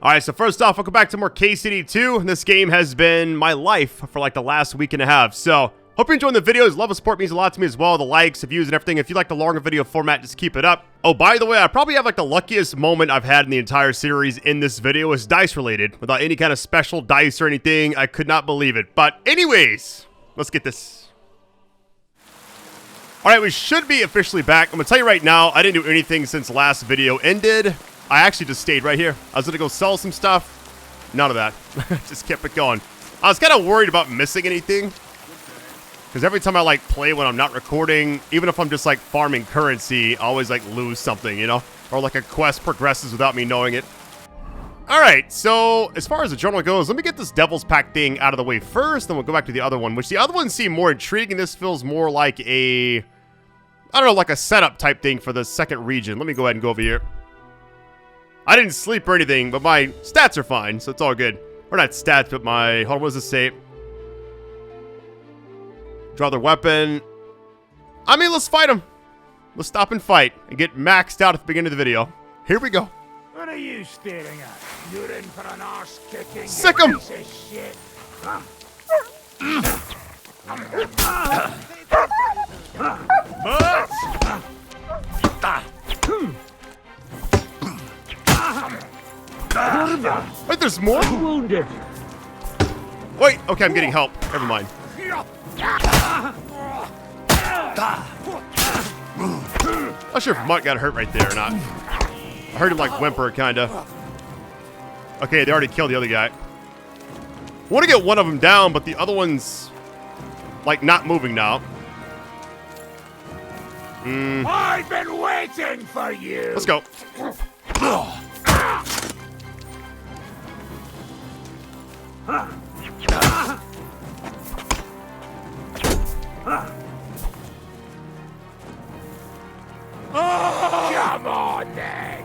Alright, so first off, welcome back to more KCD2. This game has been my life for like the last week and a half. So, hope you're enjoying the videos. Love and support means a lot to me as well. The likes, the views, and everything. If you like the longer video format, just keep it up. Oh, by the way, I probably have like the luckiest moment I've had in the entire series in this video. Is dice related. Without any kind of special dice or anything. I could not believe it. But anyways, let's get this. Alright, we should be officially back. I'm going to tell you right now, I didn't do anything since last video ended. I actually just stayed right here. I was going to go sell some stuff. None of that. Just kept it going. I was kind of worried about missing anything. Because every time I like play when I'm not recording, even if I'm just like farming currency, I always like lose something, you know? Or like a quest progresses without me knowing it. Alright, so as far as the journal goes, let me get this Devil's Pack thing out of the way first. Then we'll go back to the other one, which the other one seemed more intriguing. This feels more like a, I don't know, like a setup type thing for the second region. Let me go ahead and go over here. I didn't sleep or anything, but my stats are fine, so it's all good. Or not stats, but my... Hold on, what does this say? Draw their weapon. I mean, let's fight them. Let's stop and fight and get maxed out at the beginning of the video. Here we go. What are you staring at? You're in for an arse-kicking. Sick 'em! Piece of shit. Wait, there's more? Wounded. Wait, okay, I'm getting help. Never mind. Not sure if Mutt got hurt right there or not. I heard him like whimper, kinda. Okay, they already killed the other guy. I want to get one of them down, but the other one's like not moving now. I've been waiting for you. Let's go. Come on, then.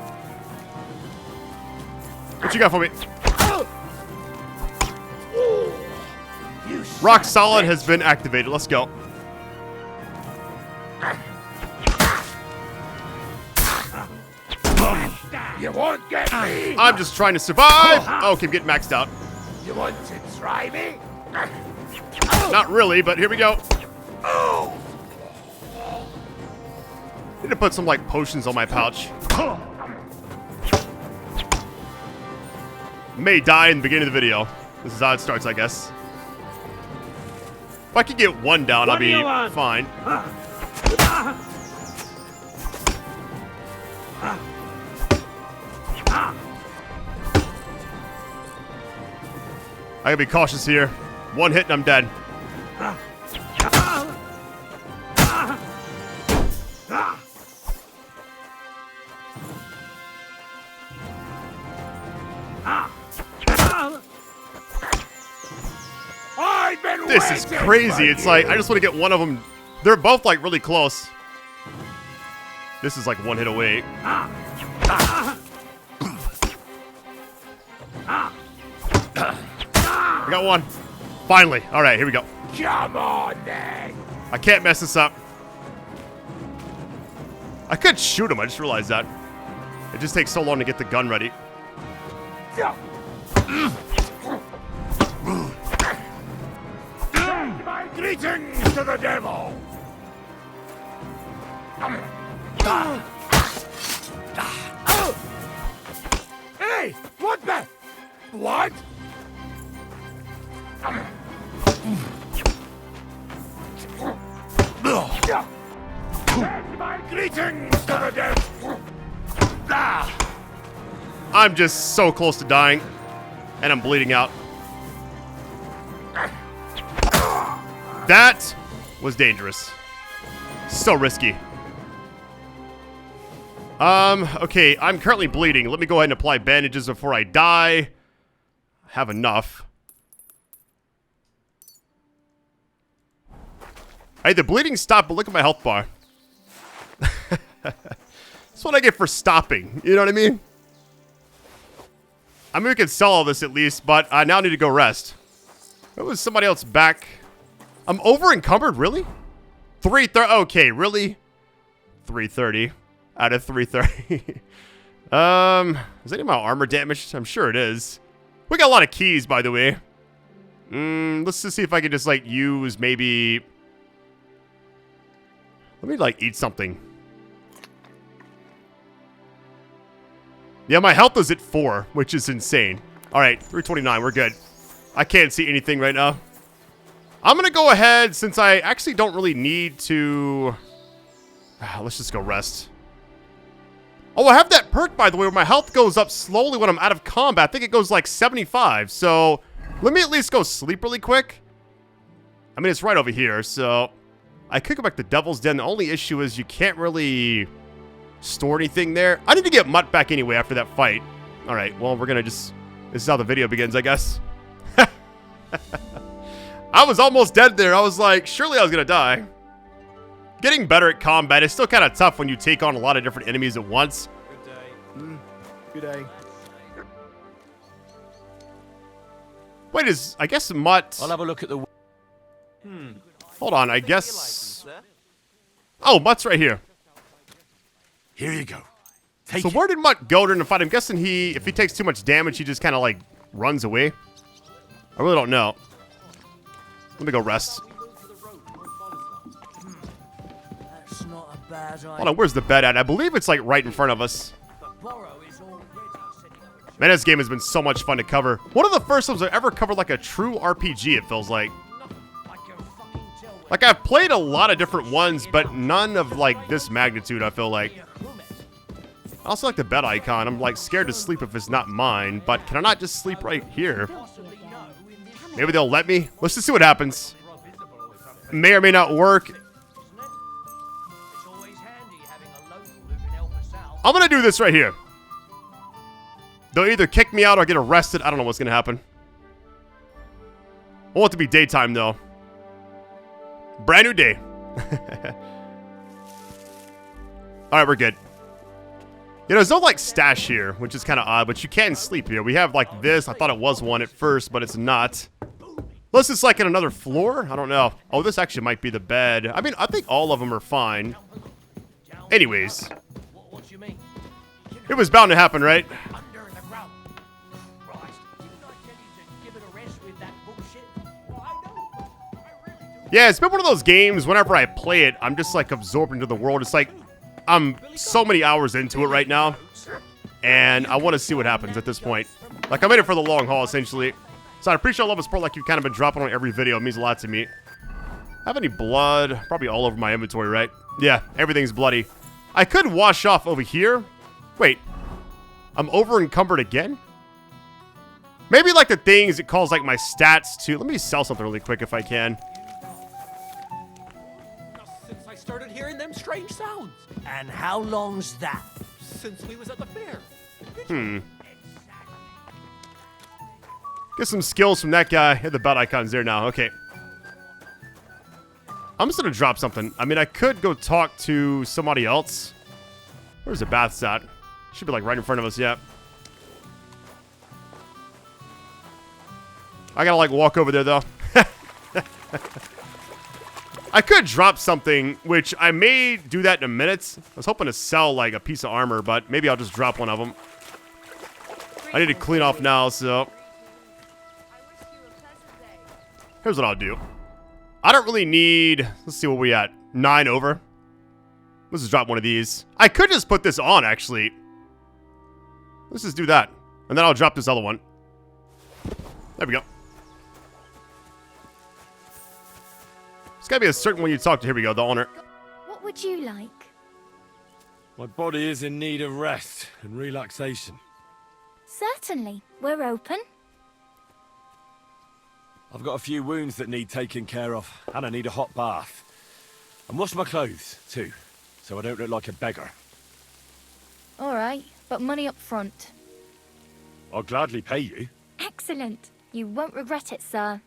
What you got for me? You Rock son Solid of a has been activated. Let's go. You won't get me. I'm just trying to survive. Oh, okay, I'm getting maxed out. You want to try me? Not really, but here we go. Oh. Need to put some like potions on my pouch. May die in the beginning of the video. This is how it starts, I guess. If I could get one down, I'll be fine. I gotta be cautious here. One hit and I'm dead. This is crazy. It's like, I just want to get one of them. They're both like really close. This is like one hit away. I got one. Finally. All right, here we go. Come on, then. I can't mess this up. I could shoot him. I just realized that. It just takes so long to get the gun ready. My greetings to the devil. Hey, what the? What? Send my greetings to the devil. I'm just so close to dying. And I'm bleeding out. That was dangerous. So risky. Okay, I'm currently bleeding. Let me go ahead and apply bandages before I die. I have enough. Hey, the bleeding stopped, but look at my health bar. That's what I get for stopping. You know what I mean? I mean, we can sell all this at least, but I now need to go rest. There was somebody else back. I'm over encumbered, really? 330. Okay, really? 330 out of 330. Is any of my armor damaged? I'm sure it is. We got a lot of keys, by the way. Let's just see if I can just, like, use maybe... Let me, like, eat something. Yeah, my health is at 4, which is insane. Alright, 329, we're good. I can't see anything right now. I'm gonna go ahead, since I actually don't really need to... let's just go rest. Oh, I have that perk, by the way, where my health goes up slowly when I'm out of combat. I think it goes, like, 75, so... Let me at least go sleep really quick. I mean, it's right over here, so... I could go back to Devil's Den. The only issue is you can't really store anything there. I need to get Mutt back anyway after that fight. Alright, well, we're gonna just... This is how the video begins, I guess. I was almost dead there. I was like, surely I was gonna die. Getting better at combat is still kind of tough when you take on a lot of different enemies at once. Good day. Good day. Wait, I guess Mutt... I'll have a look at the... Hold on, I guess... Oh, Mutt's right here. Here you go. Take So where did Mutt go during the fight? I'm guessing if he takes too much damage, he just kind of, like, runs away. I really don't know. Let me go rest. That's not a bad idea. Hold on, where's the bed at? I believe it's, like, right in front of us. Man, this game has been so much fun to cover. One of the first ones I've ever covered, like, a true RPG, it feels like. Like, I've played a lot of different ones, but none of, like, this magnitude, I feel like. I also like the bed icon. I'm, like, scared to sleep if it's not mine, but can I not just sleep right here? Maybe they'll let me? Let's just see what happens. May or may not work. I'm gonna do this right here. They'll either kick me out or get arrested. I don't know what's gonna happen. I want it to be daytime, though. Brand new day. Alright, we're good. Yeah, there's no, like, stash here, which is kind of odd, but you can sleep here. We have, like, this. I thought it was one at first, but it's not. Unless it's, like, in another floor? I don't know. Oh, this actually might be the bed. I mean, I think all of them are fine. Anyways. It was bound to happen, right? Yeah, it's been one of those games, whenever I play it, I'm just, like, absorbed into the world. It's like, I'm so many hours into it right now, and I want to see what happens at this point. Like, I'm in it for the long haul, essentially. So I appreciate all of the support like you've kind of been dropping on every video. It means a lot to me. Have any blood? Probably all over my inventory, right? Yeah, everything's bloody. I could wash off over here. Wait, I'm over encumbered again? Maybe, like, the things it calls, like, my stats, too. Let me sell something really quick if I can. Since I started hearing them strange sounds. And how long's that? Since we was at the fair. Get some skills from that guy. Hit the belt icons there now. Okay. I'm just gonna drop something. I mean, I could go talk to somebody else. Where's the baths at? Should be, like, right in front of us, yeah. I gotta, like, walk over there, though. I could drop something, which I may do that in a minute. I was hoping to sell, like, a piece of armor, but maybe I'll just drop one of them. I need to clean off now, so... Here's what I'll do. I don't really need... Let's see what we at. 9 over. Let's just drop one of these. I could just put this on, actually. Let's just do that. And then I'll drop this other one. There we go. There's gotta be a certain one you talk to. Here we go, the owner. What would you like? My body is in need of rest and relaxation. Certainly. We're open. I've got a few wounds that need taking care of, and I need a hot bath. And wash my clothes, too, so I don't look like a beggar. All right, but money up front. I'll gladly pay you. Excellent. You won't regret it, sir.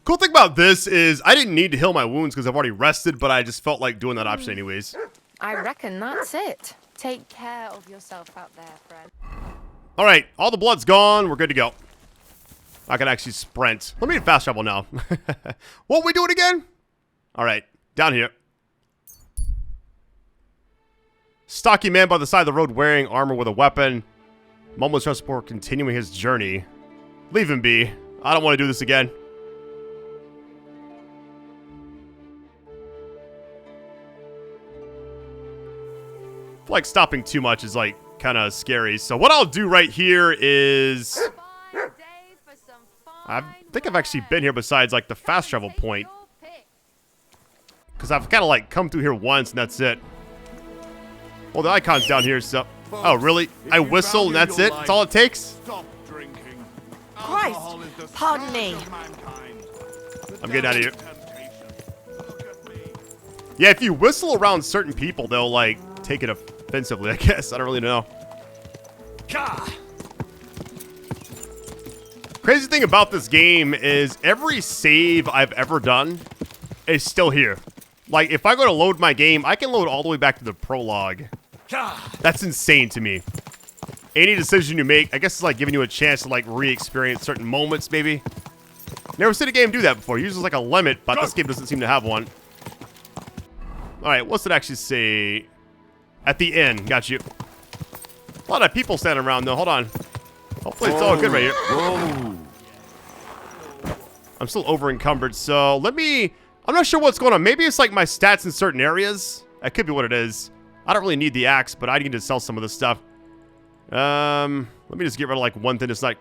Cool thing about this is I didn't need to heal my wounds because I've already rested, but I just felt like doing that option anyways. I reckon that's it. Take care of yourself out there, friend. All right, all the blood's gone. We're good to go. I can actually sprint. Let me fast travel now. What we doing again? All right, down here. Stocky man by the side of the road wearing armor with a weapon. Moments just before continuing his journey. Leave him be. I don't want to do this again. I feel like stopping too much is like kind of scary. So what I'll do right here is... I think I've actually been here besides like the fast travel point. Because I've kind of like come through here once and that's it. Well, the icon's down here, so... Oh, really? I whistle and that's it? That's all it takes? Stop drinking. Christ, pardon me. I'm getting out of here. Yeah, if you whistle around certain people, they'll like take it offensively, I guess. I don't really know. Crazy thing about this game is every save I've ever done is still here. Like, if I go to load my game, I can load all the way back to the prologue. That's insane to me. Any decision you make, I guess it's like giving you a chance to like re-experience certain moments, maybe. Never seen a game do that before. Usually like a limit, but this game doesn't seem to have one. Alright, what's it actually say? At the end, got you. A lot of people standing around though, hold on. Hopefully it's all good right here. Whoa. I'm still over encumbered, so let me... I'm not sure what's going on. Maybe it's like my stats in certain areas. That could be what it is. I don't really need the axe, but I need to sell some of this stuff. Let me just get rid of like one thing that's like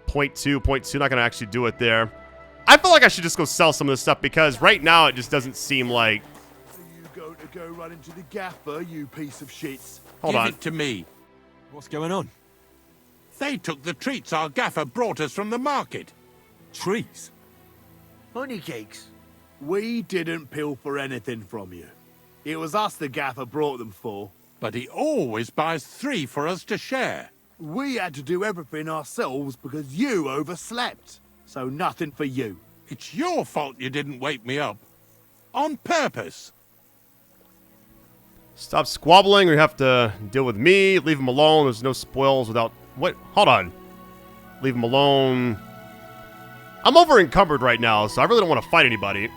0.2. Not gonna actually do it there. I feel like I should just go sell some of this stuff because right now it just doesn't seem like... So you go run into the gaffer, you piece of shits. Hold Give on. it to me. What's going on? They took the treats our gaffer brought us from the market. Trees? Honey cakes. We didn't pilfer anything from you. It was us the gaffer brought them for. But he always buys 3 for us to share. We had to do everything ourselves because you overslept. So nothing for you. It's your fault you didn't wake me up. On purpose. Stop squabbling or you have to deal with me. Leave him alone. There's no spoils without... What? Hold on. Leave him alone. I'm over encumbered right now, so I really don't want to fight anybody.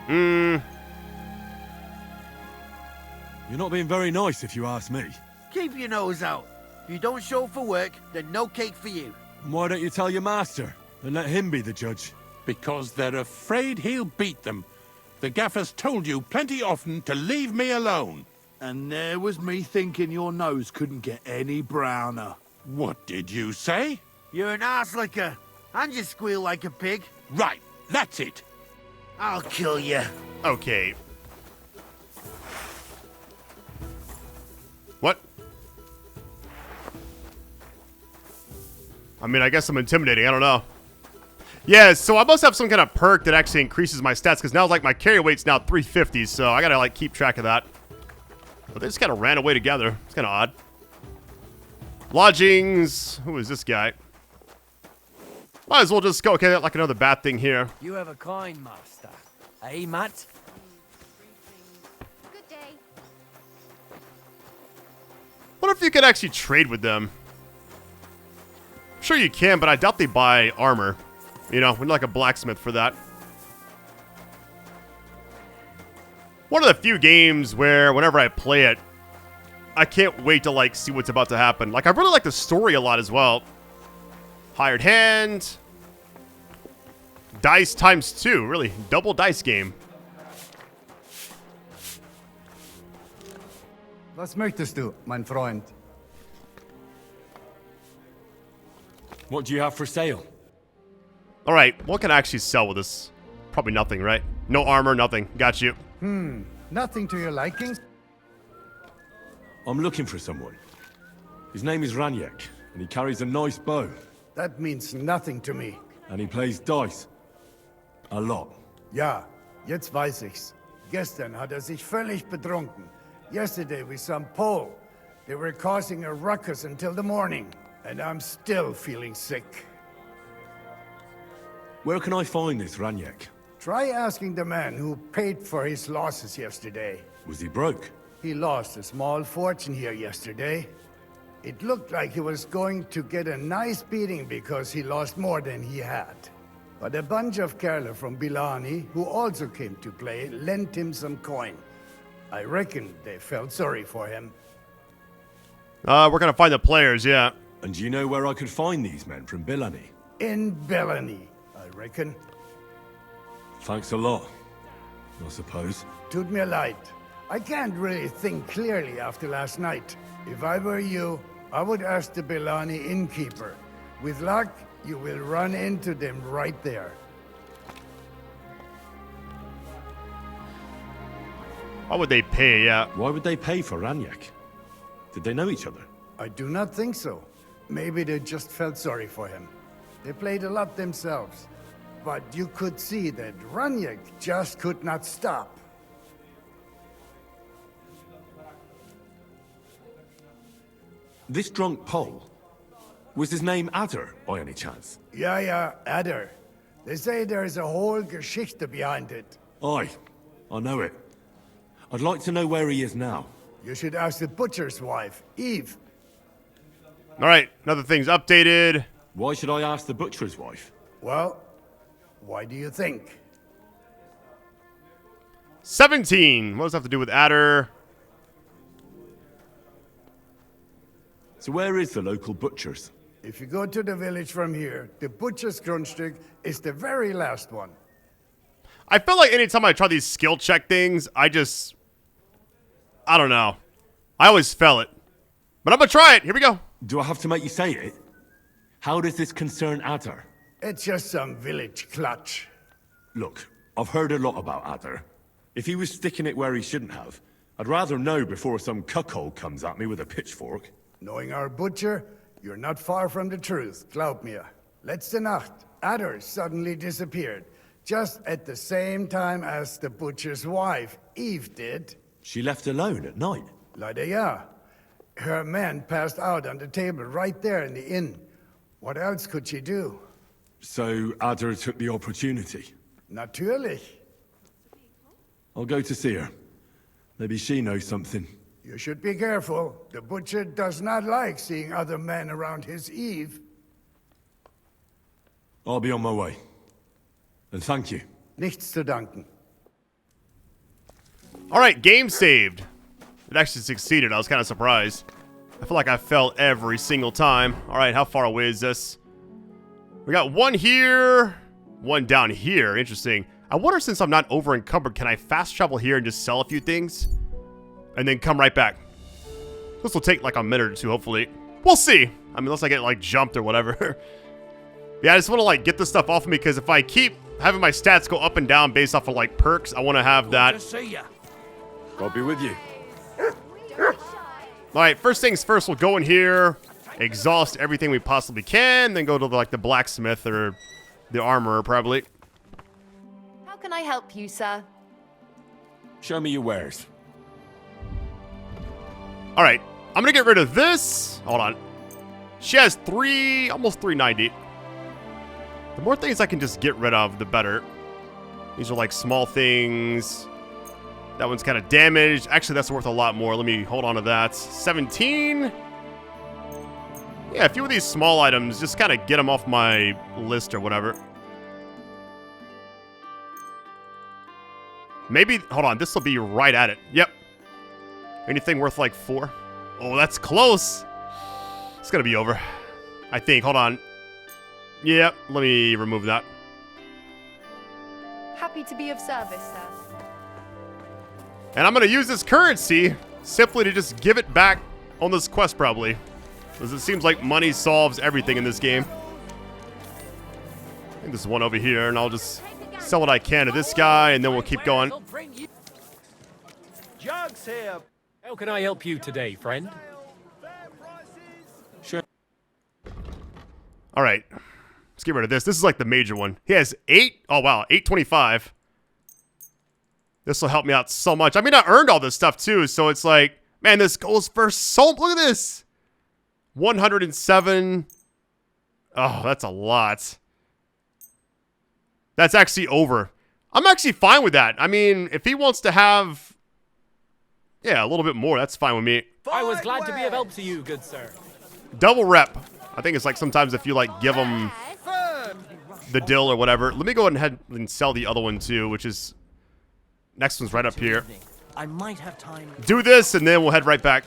You're not being very nice if you ask me. Keep your nose out. If you don't show up for work, then no cake for you. Why don't you tell your master and let him be the judge? Because they're afraid he'll beat them. The gaffer's told you plenty often to leave me alone. And there was me thinking your nose couldn't get any browner. What did you say? You're an ass licker, and you squeal like a pig. Right, that's it. I'll kill you. Okay. What? I mean, I guess I'm intimidating. I don't know. Yeah, so I must have some kind of perk that actually increases my stats because now like my carry weight's now 350, so I gotta like keep track of that. But they just kind of ran away together. It's kind of odd. Lodgings. Who is this guy? Might as well just go. Okay, that's like another bad thing here. You have a kind master. Eh, Mutt? Good day. What if you could actually trade with them? I'm sure you can, but I doubt they buy armor. You know, we need like a blacksmith for that. One of the few games where whenever I play it, I can't wait to like see what's about to happen. Like I really like the story a lot as well. Hired hand. Dice times 2, really double dice game. Was möchtest du, mein Freund? What do you have for sale? All right, what can I actually sell with this? Probably nothing, right? No armor, nothing. Got you. Nothing to your liking? I'm looking for someone. His name is Ranyek, and he carries a nice bow. That means nothing to me. And he plays dice. A lot. Ja, jetzt weiß ich's. Gestern hat sich völlig betrunken. Yesterday with some Pole. They were causing a ruckus until the morning. And I'm still feeling sick. Where can I find this Ranyek? Try asking the man who paid for his losses yesterday. Was he broke? He lost a small fortune here yesterday. It looked like he was going to get a nice beating because he lost more than he had. But a bunch of Kerala from Bilani, who also came to play, lent him some coin. I reckon they felt sorry for him. We're gonna find the players, yeah. And do you know where I could find these men from Billany? In Bellany, I reckon. Thanks a lot, I suppose. Tut mir leid. I can't really think clearly after last night. If I were you, I would ask the Bellany innkeeper. With luck, you will run into them right there. Why would they pay, yeah? Why would they pay for Ranyek? Did they know each other? I do not think so. Maybe they just felt sorry for him. They played a lot themselves. But you could see that Ranyek just could not stop. This drunk Pole, was his name Adder, by any chance? Yeah, Adder. They say there is a whole Geschichte behind it. Aye, I know it. I'd like to know where he is now. You should ask the butcher's wife, Eve. Alright, another thing's updated. Why should I ask the butcher's wife? Well, why do you think? 17! What does that have to do with Adder? So where is the local butcher's? If you go to the village from here, the butcher's Grundstück is the very last one. I feel like anytime I try these skill check things, I don't know. I always fail it. But I'm gonna try it. Here we go. Do I have to make you say it? How does this concern Adder? It's just some village clutch. Look, I've heard a lot about Adder. If he was sticking it where he shouldn't have, I'd rather know before some cuckold comes at me with a pitchfork. Knowing our butcher, you're not far from the truth, glaub mir. Letzte Nacht, Adder suddenly disappeared, just at the same time as the butcher's wife, Eve, did. She left alone at night? Leider ja. Her man passed out on the table right there in the inn. What else could she do? So Adder took the opportunity? Natürlich. I'll go to see her. Maybe she knows something. You should be careful. The butcher does not like seeing other men around his Eve. I'll be on my way. And thank you. Nichts zu danken. Alright, game saved. It actually succeeded. I was kind of surprised. I feel like I fell every single time. Alright, how far away is this? We got one here, one down here. Interesting. I wonder, since I'm not over encumbered, can I fast travel here and just sell a few things? And then come right back. This will take like a minute or two, hopefully. We'll see. I mean, unless I get like jumped or whatever. Yeah, I just want to like get this stuff off of me, because if I keep having my stats go up and down based off of like perks, I want to have that. Just see ya. I'll be with you. Alright, first things first, we'll go in here, exhaust everything we possibly can, then go to like the blacksmith or the armorer, probably. How can I help you, sir? Show me your wares. Alright, I'm gonna get rid of this. Hold on. She has almost 390. The more things I can just get rid of, the better. These are like small things. That one's kind of damaged. Actually, that's worth a lot more. Let me hold on to that. 17. Yeah, a few of these small items, just kind of get them off my list or whatever. Maybe, hold on, this will be right at it. Yep. Anything worth like 4? Oh, that's close. It's gonna be over, I think. Hold on. Yep, let me remove that. Happy to be of service, sir. And I'm gonna use this currency simply to just give it back on this quest, probably. Because it seems like money solves everything in this game. I think there's one over here, and I'll just sell what I can to this guy, and then we'll keep going. Jugs here. How can I help you today, friend? Sure. All right, let's get rid of this. This is like the major one. He has 8. Oh, wow, 825. This will help me out so much. I mean, I earned all this stuff, too, so it's like, man, this goes for so... Look at this. 107. Oh, that's a lot. That's actually over. I'm actually fine with that. I mean, if he wants to have... Yeah, a little bit more, that's fine with me. I was glad to be of help to you, good sir. Double rep. I think it's like sometimes if you like give them the dill or whatever. Let me go ahead and sell the other one too, which is... Next one's right up here. I might have time. Do this, and then we'll head right back.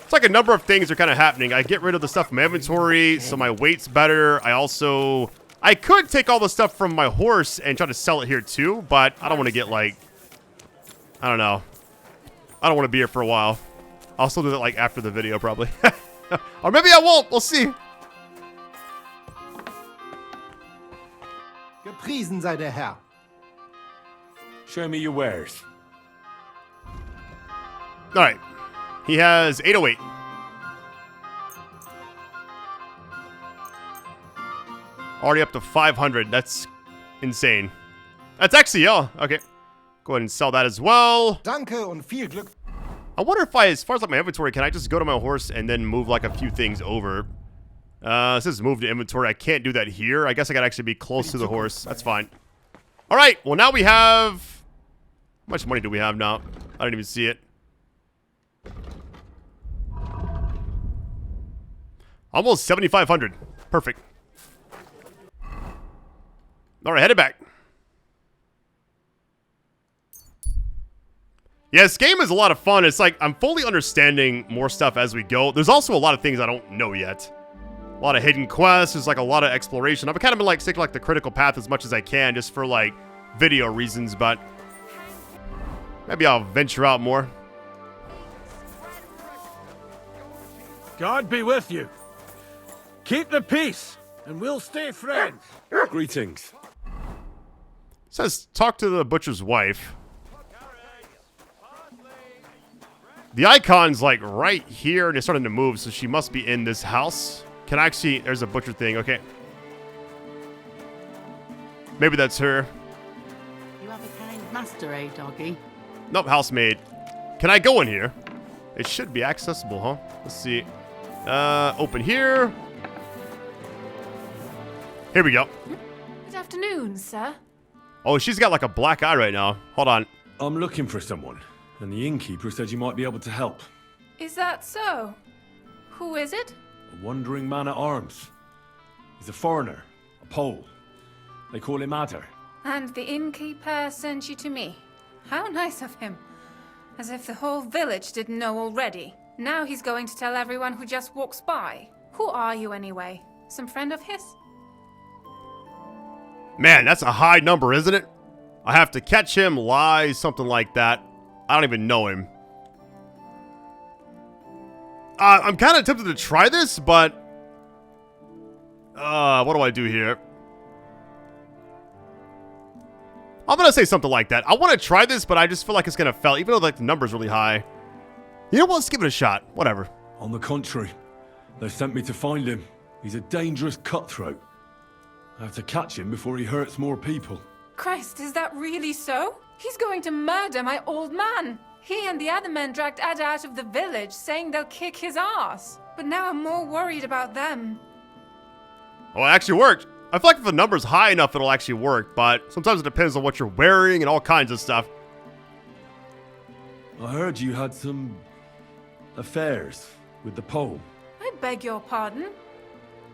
It's like a number of things are kind of happening. I get rid of the stuff from my inventory, so my weight's better. I could take all the stuff from my horse and try to sell it here too, but I don't want to get like, I don't know. I don't want to be here for a while. I'll still do that like after the video probably. Or maybe I won't. We'll see. Gepriesen sei der Herr. Show me your wares. All right. He has 808. Already up to 500. That's insane. That's actually, oh, okay. Go ahead and sell that as well. Danke und viel Glück. I wonder if as far as like my inventory, can I just go to my horse and then move like a few things over? It says move to inventory. I can't do that here. I guess I gotta actually be close to the horse. That's fine. All right. Well, now we have... How much money do we have now? I didn't even see it. Almost 7,500. Perfect. All right, headed back. Yeah, this game is a lot of fun. It's like I'm fully understanding more stuff as we go. There's also a lot of things I don't know yet. A lot of hidden quests. There's like a lot of exploration. I've kind of been like sticking like the critical path as much as I can just for like video reasons, but maybe I'll venture out more. God be with you. Keep the peace, and we'll stay friends. Greetings. It says talk to the butcher's wife. The icon's like right here, and it's starting to move, so she must be in this house. Can I actually... There's a butcher thing, okay. Maybe that's her. You have a kind master, eh, doggy? Nope, housemaid. Can I go in here? It should be accessible, huh? Let's see. Open here. Here we go. Good afternoon, sir. Oh, she's got like a black eye right now. Hold on. I'm looking for someone, and the innkeeper said you might be able to help. Is that so? Who is it? A wandering man at arms. He's a foreigner, a Pole. They call him Adder. And the innkeeper sent you to me. How nice of him. As if the whole village didn't know already. Now he's going to tell everyone who just walks by. Who are you anyway? Some friend of his? Man, that's a high number, isn't it? I have to catch him, lie, something like that. I don't even know him. I'm kind of tempted to try this, but... what do I do here? I'm going to say something like that. I want to try this, but I just feel like it's going to fail, even though like the number's really high. You know what? Let's give it a shot. Whatever. On the contrary, they sent me to find him. He's a dangerous cutthroat. I have to catch him before he hurts more people. Christ, is that really so? He's going to murder my old man. He and the other men dragged Ada out of the village, saying they'll kick his ass. But now I'm more worried about them. Oh, it actually worked. I feel like if the number's high enough, it'll actually work, but sometimes it depends on what you're wearing and all kinds of stuff. I heard you had some affairs with the Pole. I beg your pardon?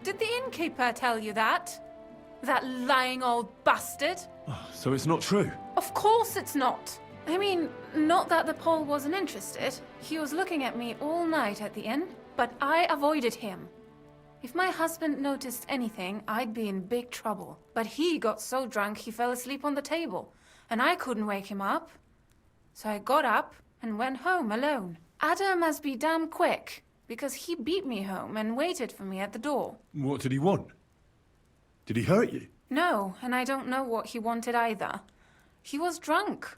Did the innkeeper tell you that? That lying old bastard? So it's not true? Of course it's not. I mean, not that the Pole wasn't interested. He was looking at me all night at the inn, but I avoided him. If my husband noticed anything, I'd be in big trouble. But he got so drunk he fell asleep on the table, and I couldn't wake him up. So I got up and went home alone. Ada must be damn quick, because he beat me home and waited for me at the door. What did he want? Did he hurt you? No, and I don't know what he wanted either. He was drunk,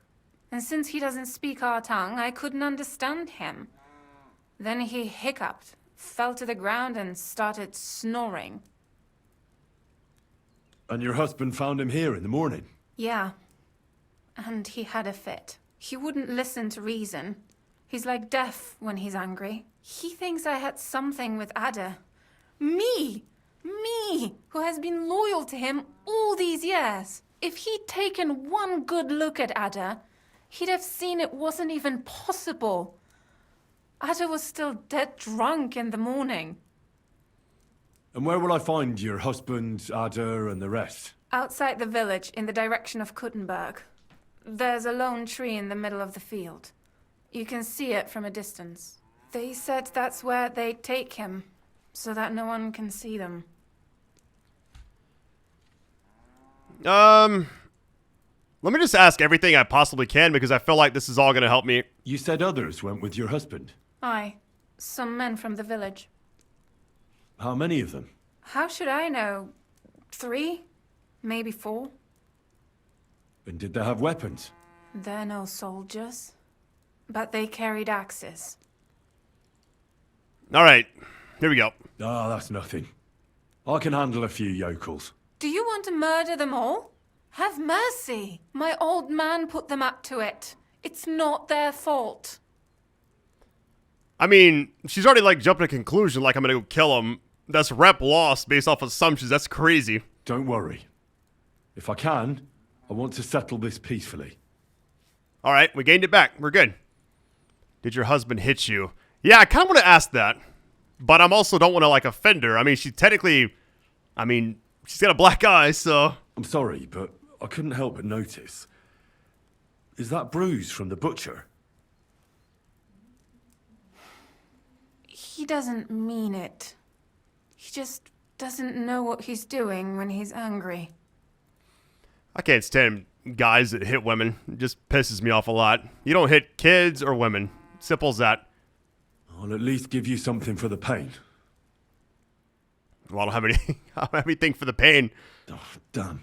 and since he doesn't speak our tongue, I couldn't understand him. Then he hiccuped, fell to the ground, and started snoring. And your husband found him here in the morning? Yeah, and he had a fit. He wouldn't listen to reason. He's like deaf when he's angry. He thinks I had something with Ada. Me! Me, who has been loyal to him all these years. If he'd taken one good look at Ada, he'd have seen it wasn't even possible. Ada was still dead drunk in the morning. And where will I find your husband, Ada, and the rest? Outside the village, in the direction of Kuttenberg. There's a lone tree in the middle of the field. You can see it from a distance. They said that's where they'd take him, so that no one can see them. Let me just ask everything I possibly can because I feel like this is all going to help me. You said others went with your husband. Aye, some men from the village. How many of them? How should I know? 3? Maybe 4? And did they have weapons? They're no soldiers, but they carried axes. All right, here we go. Ah, that's nothing. I can handle a few yokels. Do you want to murder them all? Have mercy! My old man put them up to it. It's not their fault. I mean, she's already like jumping to a conclusion like I'm gonna go kill him. That's rep lost based off assumptions. That's crazy. Don't worry. If I can, I want to settle this peacefully. All right, we gained it back. We're good. Did your husband hit you? Yeah, I kind of want to ask that, but I'm also don't want to like offend her. I mean, she technically, she's got a black eye, so. I'm sorry, but I couldn't help but notice. Is that bruise from the butcher? He doesn't mean it. He just doesn't know what he's doing when he's angry. I can't stand guys that hit women. It just pisses me off a lot. You don't hit kids or women. Simple as that. I'll at least give you something for the pain. Well, I don't have anything for the pain. Oh, damn.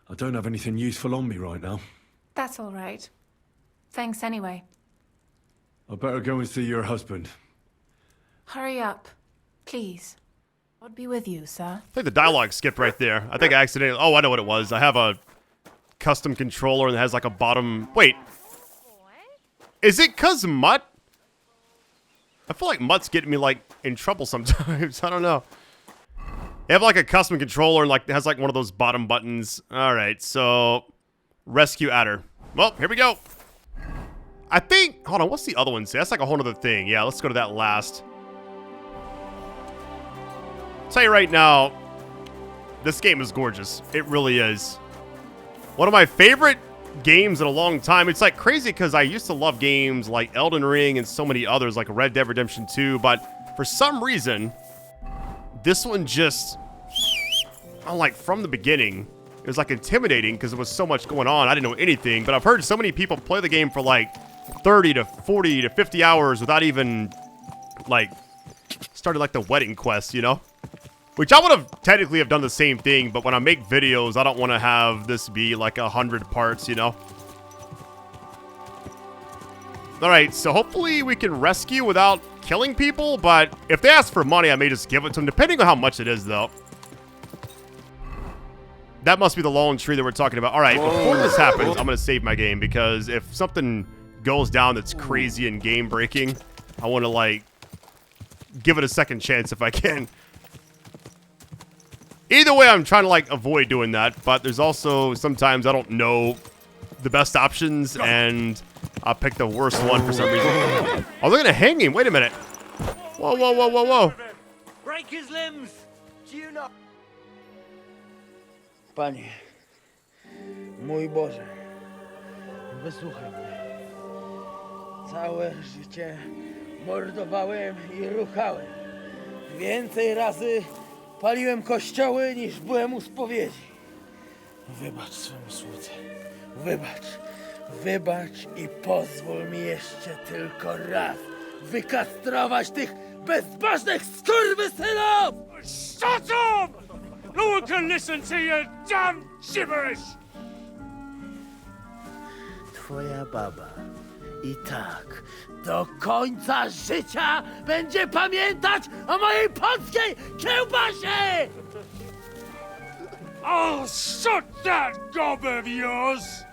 I don't have anything useful on me right now. That's all right. Thanks anyway. I better go and see your husband. Hurry up, please. I'll be with you, sir. I think the dialogue skipped right there. I think I accidentally... Oh, I know what it was. I have a custom controller and it has like a bottom... Wait. Is it 'cause Mutt? I feel like Mutt's getting me like in trouble sometimes. I don't know. They have like a custom controller and like it has like one of those bottom buttons. All right, so rescue adder. Well, here we go. I think... Hold on, what's the other one say? That's like a whole other thing. Yeah, let's go to that last. Tell you right now, this game is gorgeous. It really is. One of my favorite games in a long time. It's like crazy because I used to love games like Elden Ring and so many others like Red Dead Redemption 2, but for some reason, this one just, like from the beginning, it was like intimidating because there was so much going on. I didn't know anything, but I've heard so many people play the game for like 30 to 40 to 50 hours without even like started like the wedding quest, you know? Which I would have technically have done the same thing, but when I make videos, I don't want to have this be like 100 parts, you know? Alright, so hopefully we can rescue without killing people, but if they ask for money, I may just give it to them, depending on how much it is, though. That must be the lone tree that we're talking about. Alright, before this happens, I'm going to save my game, because if something goes down that's crazy and game-breaking, I want to, like, give it a second chance if I can. Either way, I'm trying to, like, avoid doing that, but there's also sometimes I don't know the best options, and I'll pick the worst one for some reason. Oh, they're gonna hang him. Wait a minute. Whoa, whoa, whoa, whoa, whoa. Break his limbs! Do you not... Panie, mój Boże, wysłuchaj mnie. Całe życie mordowałem i ruchałem. Więcej razy paliłem kościoły, niż byłem u spowiedzi. Wybacz swemu słudze. Wybacz. Wybacz i pozwól mi jeszcze tylko raz wykastrować tych bezbożnych skurwysynów! Shut up! No one can listen to your damn gibberish! Twoja baba i tak do końca życia będzie pamiętać o mojej polskiej kiełbasie! I'll shut that gob of yours!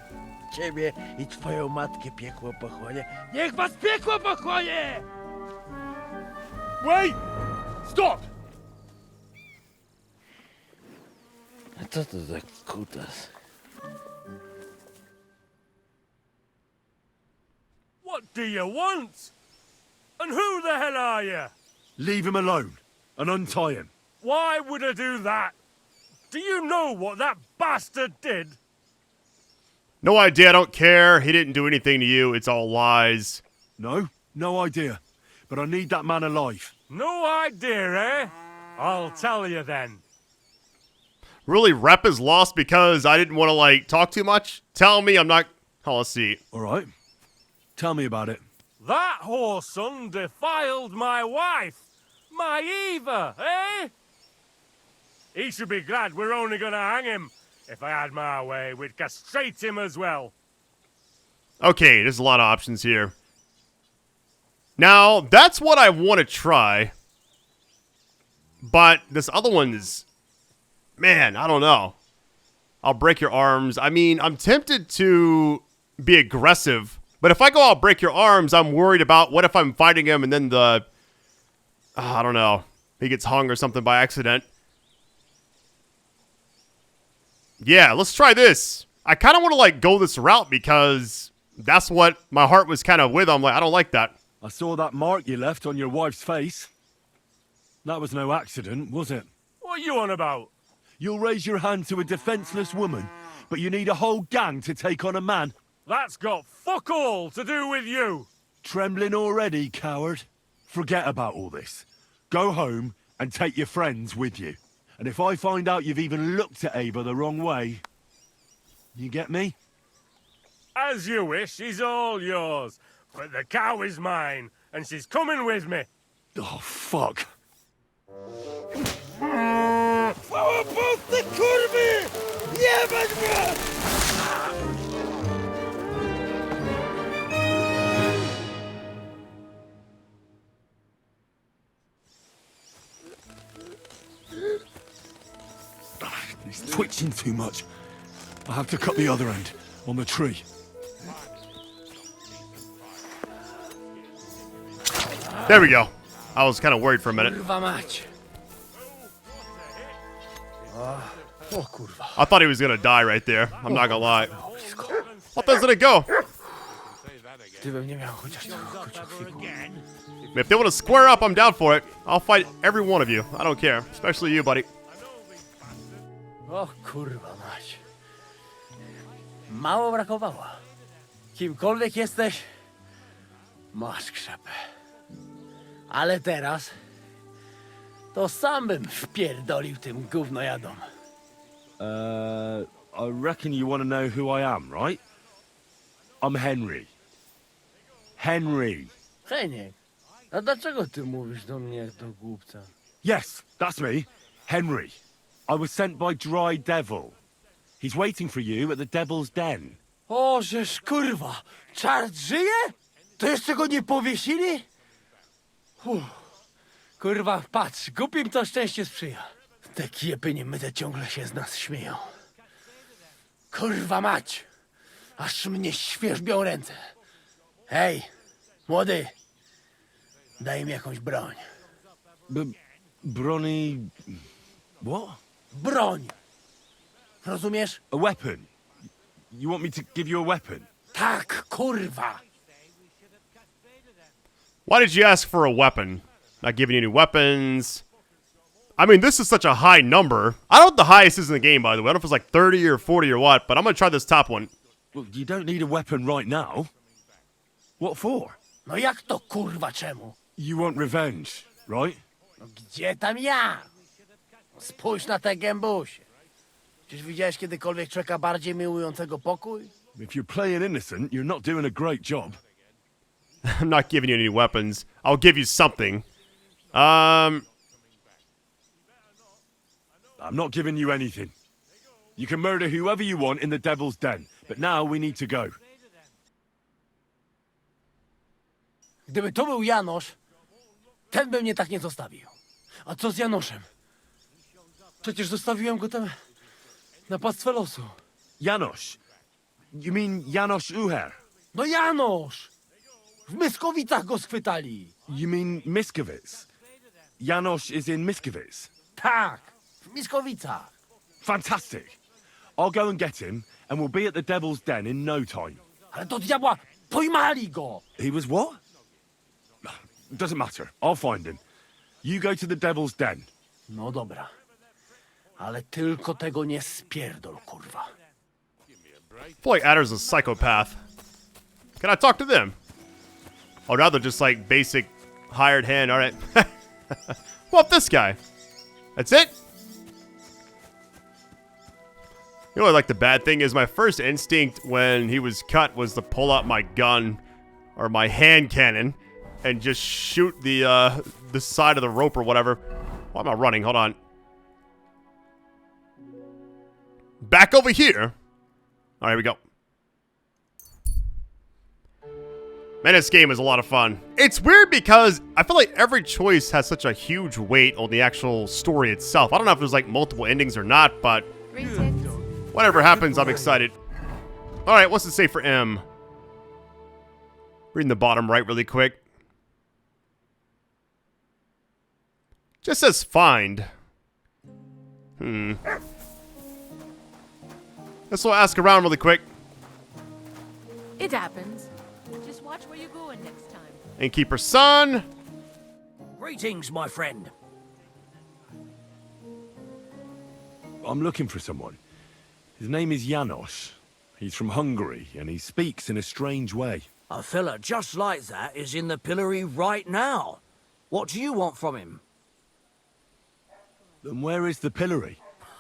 Ciebie i twoją matkę piekło pochłonie. Niech was piekło pochłonie! Wait! Stop! A co to za kutas? What do you want? And who the hell are you? Leave him alone and untie him. Why would I do that? Do you know what that bastard did? No idea, I don't care. He didn't do anything to you. It's all lies. No, no idea. But I need that man alive. No idea, eh? I'll tell you then. Really, rep is lost because I didn't want to, like, talk too much? Tell me I'm not... Oh, let's see. All right. Tell me about it. That whoreson defiled my wife. My Eva, eh? He should be glad we're only gonna hang him. If I had my way, we'd castrate him as well. Okay, there's a lot of options here. Now, that's what I want to try. But this other one is... Man, I don't know. I'll break your arms. I mean, I'm tempted to be aggressive. But if I go, I'll break your arms, I'm worried about what if I'm fighting him and then the... I don't know. He gets hung or something by accident. Yeah, let's try this. I kind of want to, like, go this route because that's what my heart was kind of with. I'm like, I don't like that. I saw that mark you left on your wife's face. That was no accident, was it? What are you on about? You'll raise your hand to a defenseless woman, but you need a whole gang to take on a man. That's got fuck all to do with you. Trembling already, coward? Forget about all this. Go home and take your friends with you. And if I find out you've even looked at Ava the wrong way... You get me? As you wish, she's all yours. But the cow is mine, and she's coming with me. Oh, fuck. He's twitching too much. I have to cut the other end, on the tree. There we go. I was kind of worried for a minute. I thought he was going to die right there. I'm not going to lie. What doesn't it go? If they want to square up, I'm down for it. I'll fight every one of you. I don't care. Especially you, buddy. O kurwa mać. Mało brakowało. Kimkolwiek jesteś, masz krzepę. Ale teraz to sam bym wpierdolił tym gównojadom. I reckon you want to know who I am, right? I'm Henry. Henry. Heniek, a dlaczego ty mówisz do mnie jak do głupca? Yes, that's me. Henry. I was sent by Dry Devil. He's waiting for you at the Devil's Den. O, żeż kurwa, czart żyje? To jeszcze go nie powiesili? Kurwa, patrz, głupim to szczęście sprzyja. Te kiepy niemyte ciągle się z nas śmieją. Kurwa mać, aż mnie świerzbią ręce. Hej, młody, daj mi jakąś broń. Brony... What? Broń! Rozumiesz? A weapon? You want me to give you a weapon? Tak, kurwa! Why did you ask for a weapon? Not giving you any weapons. I mean, this is such a high number. I don't know what the highest is in the game, by the way. I don't know if it's like 30 or 40 or what, but I'm going to try this top one. Well, you don't need a weapon right now. What for? No jak to kurwa czemu? You want revenge, right? No gdzie tam ja? Spójrz na te gębusie. Czyż widziałeś kiedykolwiek człowieka bardziej miłującego pokój? If you're playing innocent, you're not doing a great job. I'm not giving you any weapons. I'll give you something. I'm not giving you anything. You can murder whoever you want in the Devil's Den, but now we need to go. Gdyby to był Janosz, ten by mnie tak nie zostawił. A co z Janoszem? Przecież zostawiłem go tam na pastwę losu. Janosz? You mean Janosz Uher? No Janosz! W Myskowicach go schwytali. You mean Miskowic? Janosz is in Miskowic? Tak, w Myskowicach. Fantastic. I'll go and get him, and we'll be at the Devil's Den in no time. Ale do diabła, pojmali go! He was what? Doesn't matter. I'll find him. You go to the Devil's Den. No dobra. Ale tylko tego nie spierdol, kurwa. I feel like Adder's a psychopath. Can I talk to them? Oh, now they're just like basic hired hand. All right. What this guy? That's it? You know what, like, the bad thing is my first instinct when he was cut was to pull out my gun or my hand cannon and just shoot the side of the rope or whatever. Why am I running? Hold on. Back over here. All right, here we go. Man, this game is a lot of fun. It's weird because I feel like every choice has such a huge weight on the actual story itself. I don't know if there's like multiple endings or not, but whatever happens, I'm excited. All right, what's it say for M? Reading the bottom right really quick. Just says find. Let's ask around really quick. It happens. Just watch where you're going next time. Innkeeper son. Greetings, my friend. I'm looking for someone. His name is Janosh. He's from Hungary, and he speaks in a strange way. A fella just like that is in the pillory right now. What do you want from him? Then where is the pillory?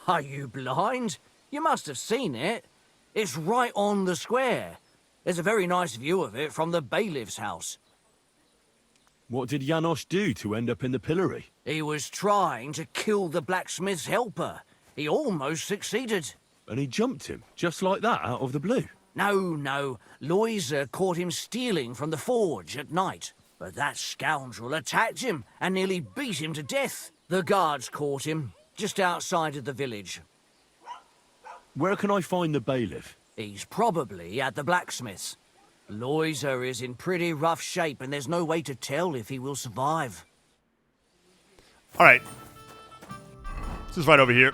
Are you blind? You must have seen it. It's right on the square. There's a very nice view of it from the bailiff's house. What did Janosh do to end up in the pillory? He was trying to kill the blacksmith's helper. He almost succeeded. And he jumped him, just like that, out of the blue? No. Loiser caught him stealing from the forge at night. But that scoundrel attacked him and nearly beat him to death. The guards caught him, just outside of the village. Where can I find the bailiff? He's probably at the blacksmith's. Loiser is in pretty rough shape, and there's no way to tell if he will survive. All right. This is right over here.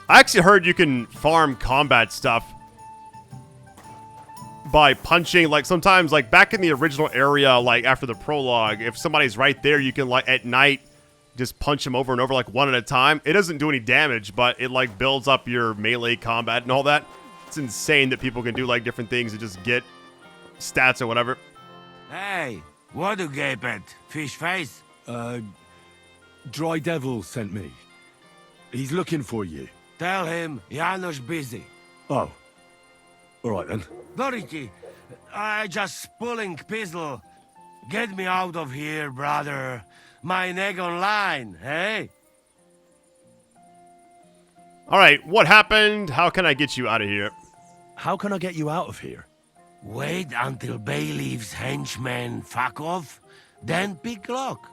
I actually heard you can farm combat stuff by punching, like, sometimes, like, back in the original area, like, after the prologue, if somebody's right there, you can, like, at night, just punch them over and over, like, one at a time. It doesn't do any damage, but it, like, builds up your melee combat and all that. It's insane that people can do, like, different things and just get stats or whatever. Hey, what do you gape at? Fish face? Dry Devil sent me. He's looking for you. Tell him Janosh busy. Oh. All right, then. Doriki, I just pulling pistol. Get me out of here, brother. My neck on line, hey? All right, what happened? How can I get you out of here? How can I get you out of here? Wait until Bailiff's henchmen fuck off, then pick lock.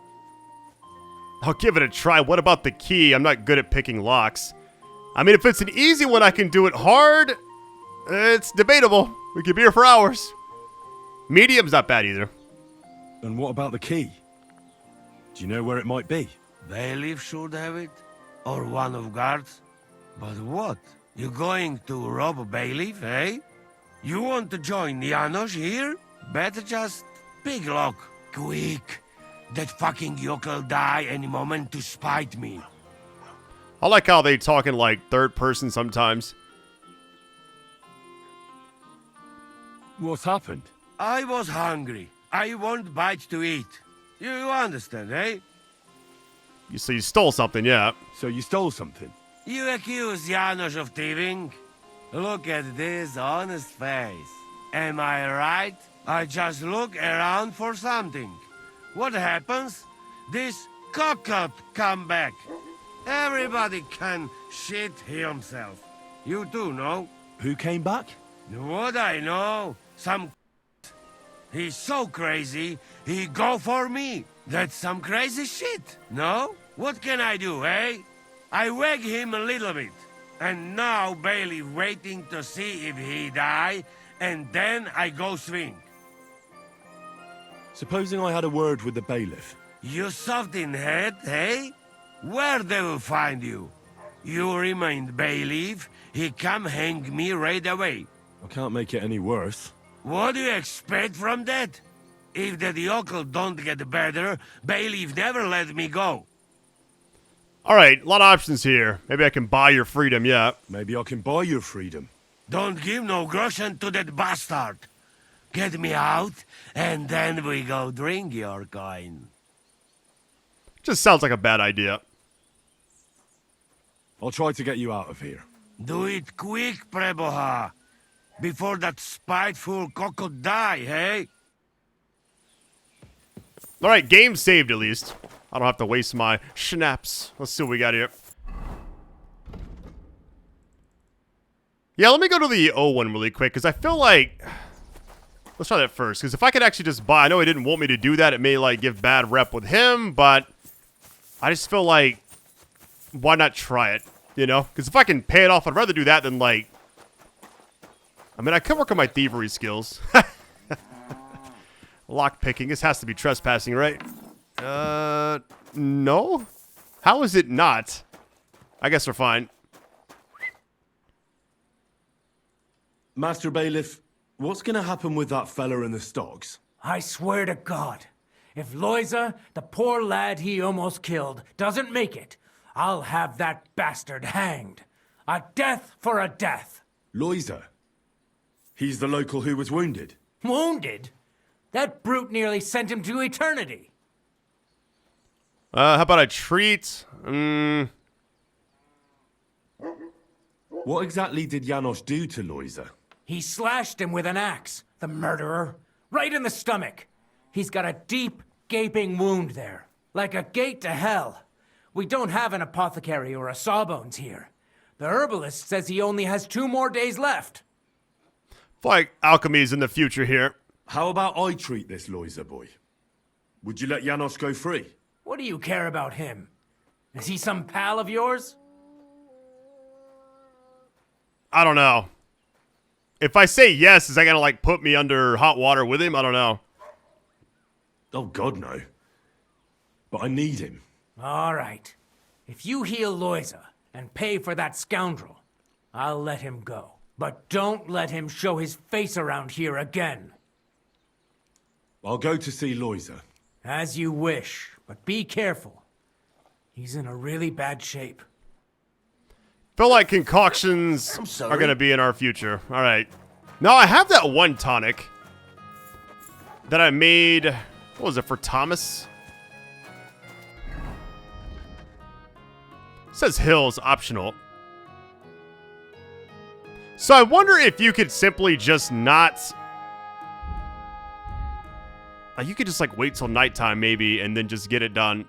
I'll give it a try. What about the key? I'm not good at picking locks. I mean, if it's an easy one, I can do it hard. It's debatable. We could be here for hours. Medium's not bad either. And what about the key? Do you know where it might be? Bailiff should have it, or one of guards. But what? You going to rob a bailiff, eh? You want to join Janosh here? Better just pick lock, quick. That fucking yokel die any moment to spite me. I like how they talk in, like, third person sometimes. What's happened? I was hungry. I want bite to eat. You understand, eh? So you stole something, yeah. So you stole something? You accuse Janosh of thieving? Look at this honest face. Am I right? I just look around for something. What happens? This cock-up come back. Everybody can shit himself. You too, no? Who came back? What I know? Some He's so crazy, he go for me. That's some crazy shit, no? What can I do, eh? I wag him a little bit. And now Bailey waiting to see if he die, and then I go swing. Supposing I had a word with the bailiff. You soft in head, eh? Where they will find you? You remain bailiff, he come hang me right away. I can't make it any worse. What do you expect from that? If the yokel don't get better, bailiff never let me go. All right, a lot of options here. Maybe I can buy your freedom, yeah. Maybe I can buy your freedom. Don't give no groschen to that bastard. Get me out, and then we go drink your coin. Just sounds like a bad idea. I'll try to get you out of here. Do it quick, Preboha. Before that spiteful cock die, hey? All right, game saved at least. I don't have to waste my schnapps. Let's see what we got here. Yeah, let me go to the O one really quick, because I feel like... Let's try that first, because if I could actually just buy... I know he didn't want me to do that. It may, like, give bad rep with him, but... I just feel like... Why not try it, you know? Because if I can pay it off, I'd rather do that than, like... I mean, I could work on my thievery skills. Lockpicking. This has to be trespassing, right? No? How is it not? I guess we're fine. Master Bailiff, what's gonna happen with that fella in the stocks? I swear to God, if Loiza, the poor lad he almost killed, doesn't make it, I'll have that bastard hanged. A death for a death. Loiza? He's the local who was wounded. Wounded? That brute nearly sent him to eternity. How about a treat? What exactly did Janosh do to Loiza? He slashed him with an axe, the murderer, right in the stomach. He's got a deep, gaping wound there, like a gate to hell. We don't have an apothecary or a sawbones here. The herbalist says he only has 2 more days left. Like alchemy's in the future here. How about I treat this Loiza boy? Would you let Janosh go free? What do you care about him? Is he some pal of yours? I don't know. If I say yes, is that gonna, like, put me under hot water with him? I don't know. Oh, God, no. But I need him. All right. If you heal Loiza and pay for that scoundrel, I'll let him go. But don't let him show his face around here again. I'll go to see Loiza. As you wish, but be careful. He's in a really bad shape. Feel like concoctions are going to be in our future. All right. Now, I have that one tonic that I made. What was it, for Thomas? It says Hills, optional. So I wonder if you could simply just not... you could just, like, wait till nighttime, maybe, and then just get it done.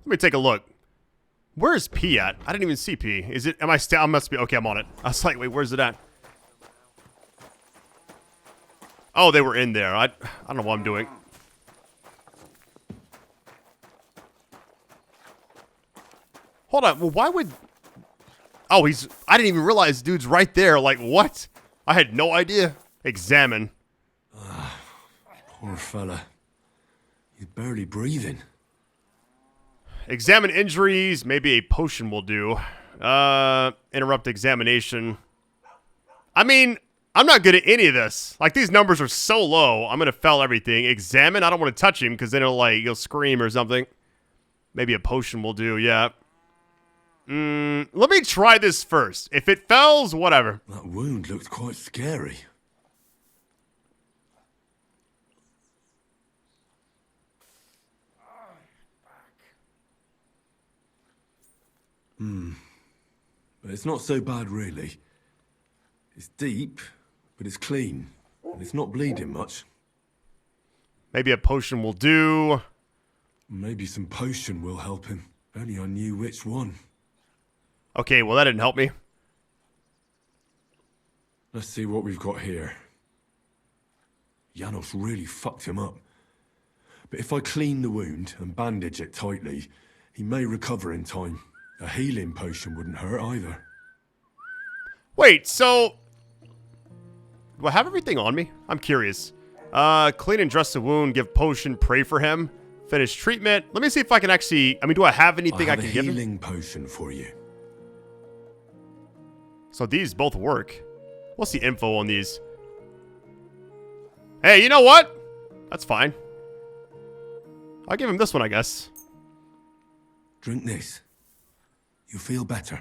Let me take a look. Where's P at? I didn't even see P. Is it... I must be... Okay, I'm on it. I was like, wait, where's it at? Oh, they were in there. I don't know what I'm doing. Hold on. Well, why would... Oh, he's... I didn't even realize dude's right there. Like, what? I had no idea. Examine. Poor fella. He's barely breathing. Examine injuries. Maybe a potion will do. Interrupt examination. I mean... I'm not good at any of this. Like, these numbers are so low, I'm going to fail everything. Examine, I don't want to touch him because then he'll scream or something. Maybe a potion will do, yeah. Let me try this first. If it fails, whatever. That wound looked quite scary. But it's not so bad, really. It's deep, but it's clean. And it's not bleeding much. Maybe a potion will do. Maybe some potion will help him. If only I knew which one. Okay, well, that didn't help me. Let's see what we've got here. Janosh really fucked him up. But if I clean the wound and bandage it tightly, he may recover in time. A healing potion wouldn't hurt either. Wait, so... Do I have everything on me? I'm curious. Clean and dress the wound, give potion, pray for him, finish treatment. Let me see if I can actually... I mean, do I have anything I can give him? I have a healing potion for you. So these both work. What's the info on these? Hey, you know what? That's fine. I'll give him this one, I guess. Drink this. You'll feel better.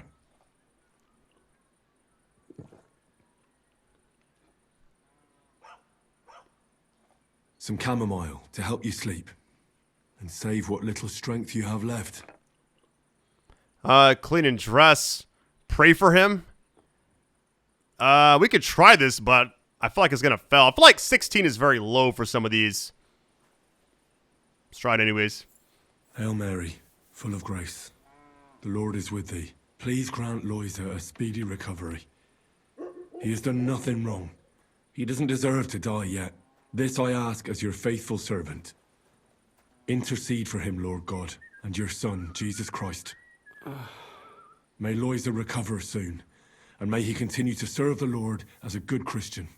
Some chamomile to help you sleep. And save what little strength you have left. Clean and dress. Pray for him. We could try this, but I feel like it's gonna fail. I feel like 16 is very low for some of these. Let's try it anyways. Hail Mary, full of grace. The Lord is with thee. Please grant Loisa a speedy recovery. He has done nothing wrong. He doesn't deserve to die yet. This I ask as your faithful servant. Intercede for him, Lord God, and your Son, Jesus Christ. May Loisa recover soon, and may he continue to serve the Lord as a good Christian.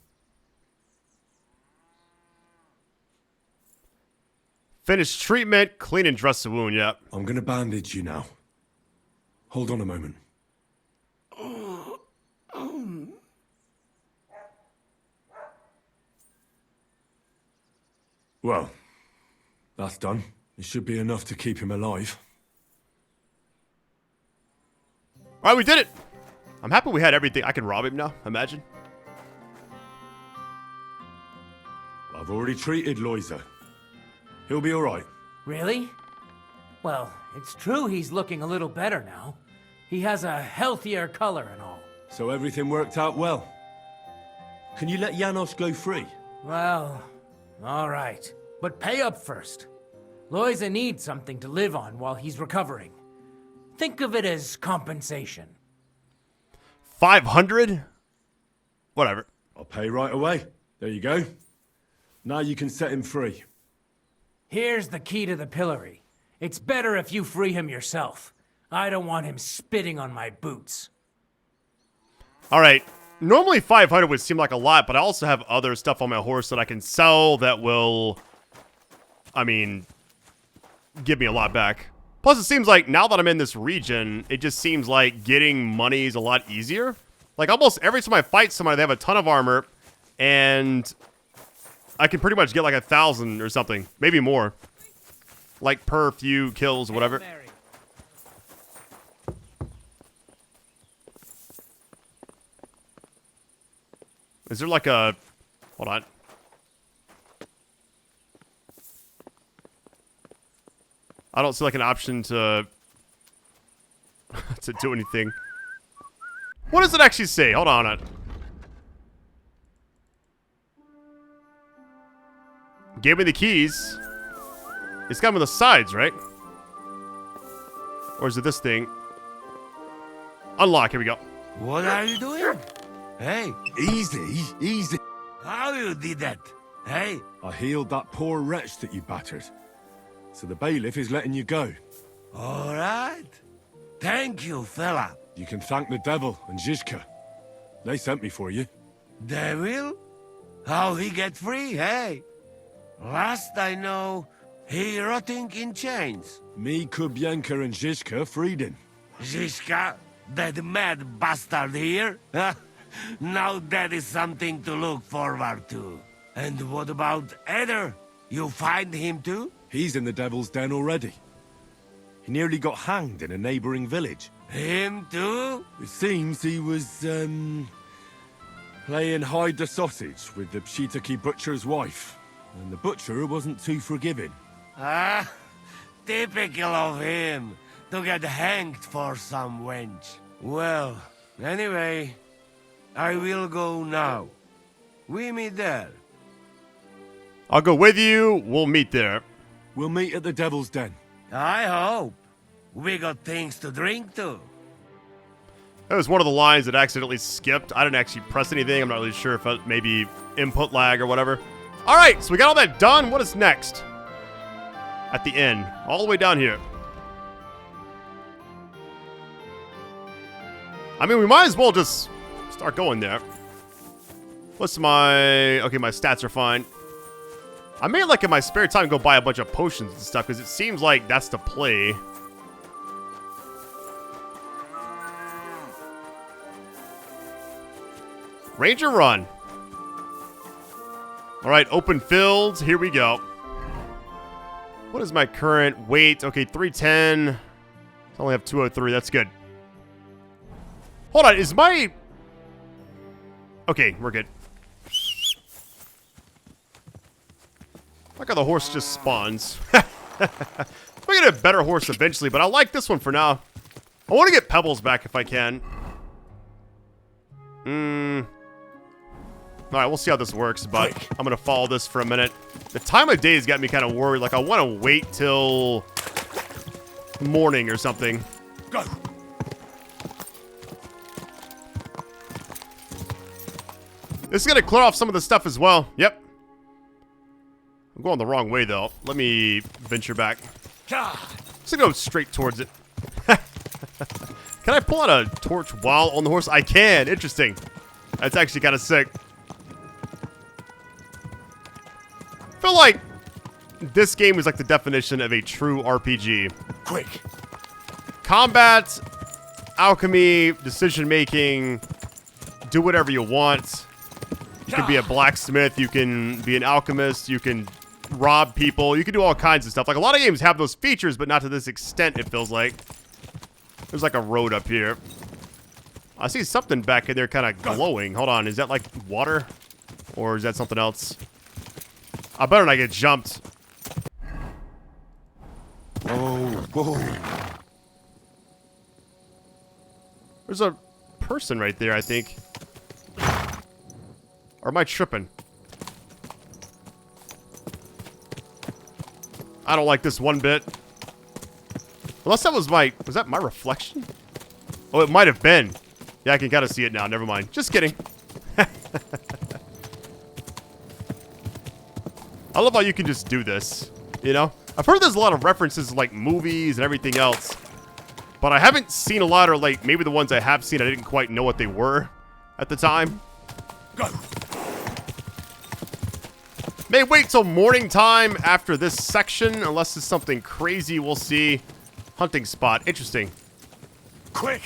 Finish treatment, clean and dress the wound, yeah. I'm gonna bandage you now. Hold on a moment. Well, that's done. It should be enough to keep him alive. Alright, we did it! I'm happy we had everything. I can rob him now, imagine. I've already treated Loisa. He'll be alright. Really? Well, it's true he's looking a little better now. He has a healthier color and all. So everything worked out well. Can you let Janosh go free? Well, all right. But pay up first. Loisa needs something to live on while he's recovering. Think of it as compensation. 500? Whatever. I'll pay right away. There you go. Now you can set him free. Here's the key to the pillory. It's better if you free him yourself. I don't want him spitting on my boots. Alright. Normally 500 would seem like a lot, but I also have other stuff on my horse that I can sell that will, I mean, give me a lot back. Plus, it seems like now that I'm in this region, it just seems like getting money is a lot easier. Like, almost every time I fight somebody, they have a ton of armor, and I can pretty much get like 1,000 or something. Maybe more. Like, per few kills or whatever. Is there like a... Hold on. I don't see like an option to to do anything. What does it actually say? Hold on. Gave me the keys. It's got them on the sides, right? Or is it this thing? Unlock. Here we go. What are you doing? Hey. Easy, easy. How you did that? Hey. I healed that poor wretch that you battered. So the bailiff is letting you go. All right. Thank you, fella. You can thank the devil and Zizka. They sent me for you. Devil? How he get free, hey? Last I know, he rotting in chains. Me, Kubienka, and Zizka freed him. Zizka? That mad bastard here? Now that is something to look forward to. And what about Eder? You find him too? He's in the devil's den already. He nearly got hanged in a neighboring village. Him too? It seems he was, playing hide the sausage with the Pshitaki butcher's wife. And the butcher wasn't too forgiving. Ah, typical of him. To get hanged for some wench. Well, anyway, I will go now. We meet there. I'll go with you. We'll meet there. We'll meet at the Devil's Den. I hope. We got things to drink too. That was one of the lines that accidentally skipped. I didn't actually press anything. I'm not really sure if it maybe input lag or whatever. All right, so we got all that done. What is next? At the end, all the way down here. I mean, we might as well just start going there. What's my... Okay, my stats are fine. I may, like, in my spare time, go buy a bunch of potions and stuff, because it seems like that's the play. Ranger run. All right, open fields. Here we go. What is my current weight? Okay, 310. I only have 203. That's good. Hold on, is my... Okay, we're good. Like how the horse just spawns. I'm gonna get a better horse eventually, but I like this one for now. I want to get Pebbles back if I can. Alright, we'll see how this works, but I'm gonna follow this for a minute. The time of day has got me kind of worried. Like, I want to wait till morning or something. Go. This is gonna clear off some of the stuff as well. Yep. I'm going the wrong way, though. Let me venture back. Just gonna go straight towards it. Can I pull out a torch while on the horse? I can. Interesting. That's actually kind of sick. I feel like this game is like the definition of a true RPG. Quick. Combat, alchemy, decision making, do whatever you want. You can be a blacksmith, you can be an alchemist, you can rob people, you can do all kinds of stuff. Like, a lot of games have those features, but not to this extent, it feels like. There's like a road up here. I see something back in there kind of glowing. Hold on, is that like water? Or is that something else? I better not get jumped. Oh, whoa. There's a person right there, I think. Or am I tripping? I don't like this one bit. Unless that was my... Was that my reflection? Oh, it might have been. Yeah, I can kind of see it now. Never mind. Just kidding. I love how you can just do this. You know? I've heard there's a lot of references to, like, movies and everything else. But I haven't seen a lot, or, like, maybe the ones I have seen, I didn't quite know what they were at the time. Go. May wait till morning time after this section, unless it's something crazy. We'll see. Hunting spot. Interesting. Quick.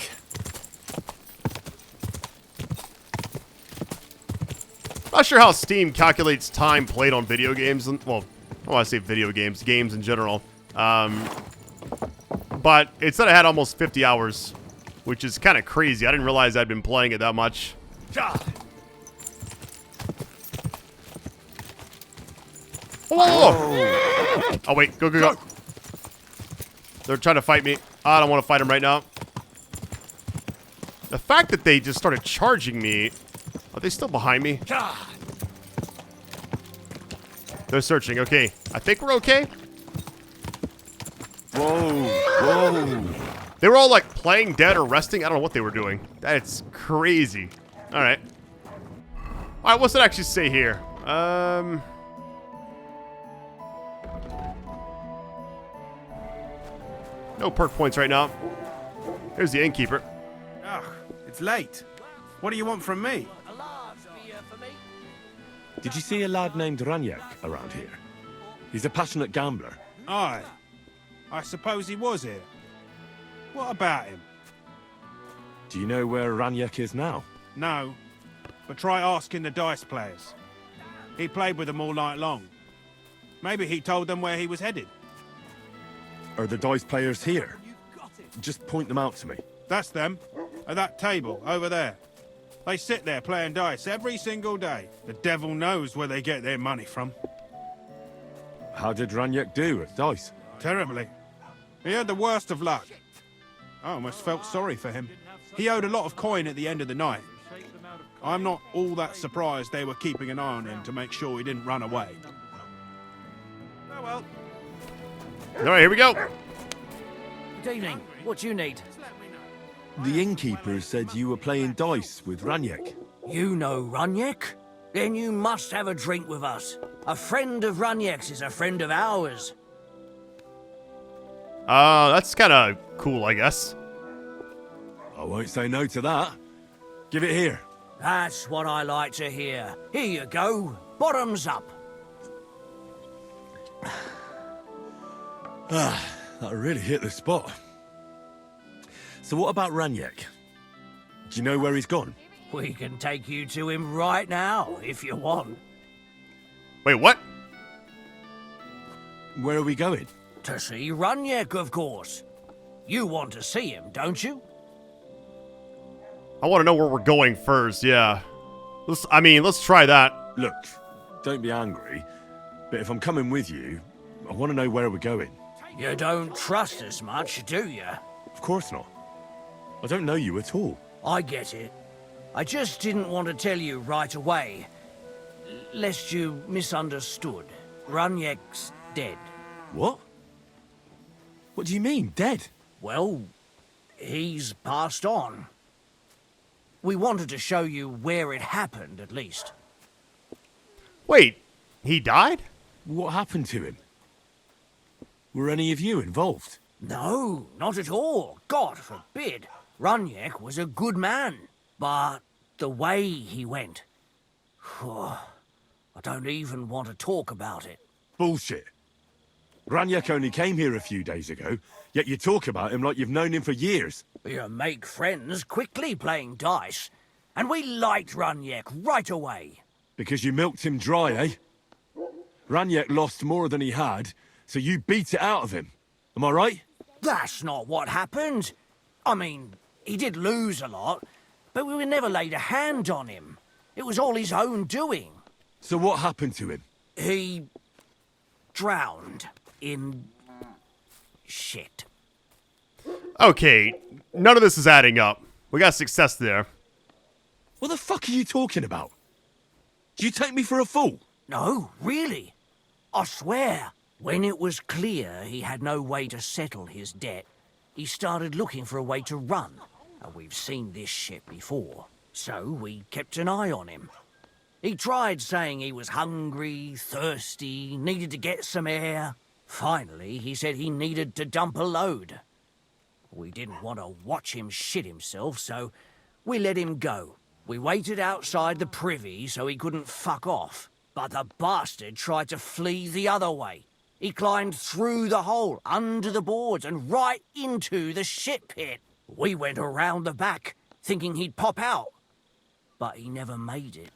Not sure how Steam calculates time played on video games. Well, I want to say video games. Games in general. But it said I had almost 50 hours, which is kind of crazy. I didn't realize I'd been playing it that much. Oh, oh wait, go, go, go. They're trying to fight me. I don't want to fight them right now. The fact that they just started charging me. Are they still behind me? They're searching. Okay, I think we're okay. Whoa, whoa. They were all like playing dead or resting. I don't know what they were doing. That's crazy. All right. All right, what's it actually say here? No perk points right now. Here's the innkeeper. Ugh, it's late. What do you want from me? Did you see a lad named Ranyek around here? He's a passionate gambler. Aye. I suppose he was here. What about him? Do you know where Ranyek is now? No. But try asking the dice players. He played with them all night long. Maybe he told them where he was headed. Are the dice players here? Just point them out to me. That's them. At that table, over there. They sit there playing dice every single day. The devil knows where they get their money from. How did Ranyek do at dice? Terribly. He had the worst of luck. I almost felt sorry for him. He owed a lot of coin at the end of the night. I'm not all that surprised they were keeping an eye on him to make sure he didn't run away. Oh well. All right, here we go. Good evening. What do you need? The innkeeper said you were playing dice with Ranyek. You know Ranyek? Then you must have a drink with us. A friend of Ranyek's is a friend of ours. That's kind of cool, I guess. I won't say no to that. Give it here. That's what I like to hear. Here you go. Bottoms up. That really hit the spot. So what about Ranyek? Do you know where he's gone? We can take you to him right now, if you want. Wait, what? Where are we going? To see Ranyek, of course. You want to see him, don't you? I want to know where we're going first, yeah. Let's try that. Look, don't be angry, but if I'm coming with you, I want to know where we're going. You don't trust us much, do you? Of course not. I don't know you at all. I get it. I just didn't want to tell you right away, lest you misunderstood. Ranyek's dead. What? What do you mean, dead? Well, he's passed on. We wanted to show you where it happened, at least. Wait, he died? What happened to him? Were any of you involved? No, not at all. God forbid. Ranyek was a good man. But the way he went... I don't even want to talk about it. Bullshit. Ranyek only came here a few days ago, yet you talk about him like you've known him for years. You make friends quickly playing dice, and we liked Ranyek right away. Because you milked him dry, eh? Ranyek lost more than he had, so you beat it out of him. Am I right? That's not what happened. I mean, he did lose a lot, but we never laid a hand on him. It was all his own doing. So what happened to him? He... drowned in... shit. Okay, none of this is adding up. We got success there. What the fuck are you talking about? Do you take me for a fool? No, really. I swear. When it was clear he had no way to settle his debt, he started looking for a way to run. And we've seen this shit before, so we kept an eye on him. He tried saying he was hungry, thirsty, needed to get some air. Finally, he said he needed to dump a load. We didn't want to watch him shit himself, so we let him go. We waited outside the privy so he couldn't fuck off. But the bastard tried to flee the other way. He climbed through the hole, under the boards, and right into the shit pit. We went around the back, thinking he'd pop out. But he never made it.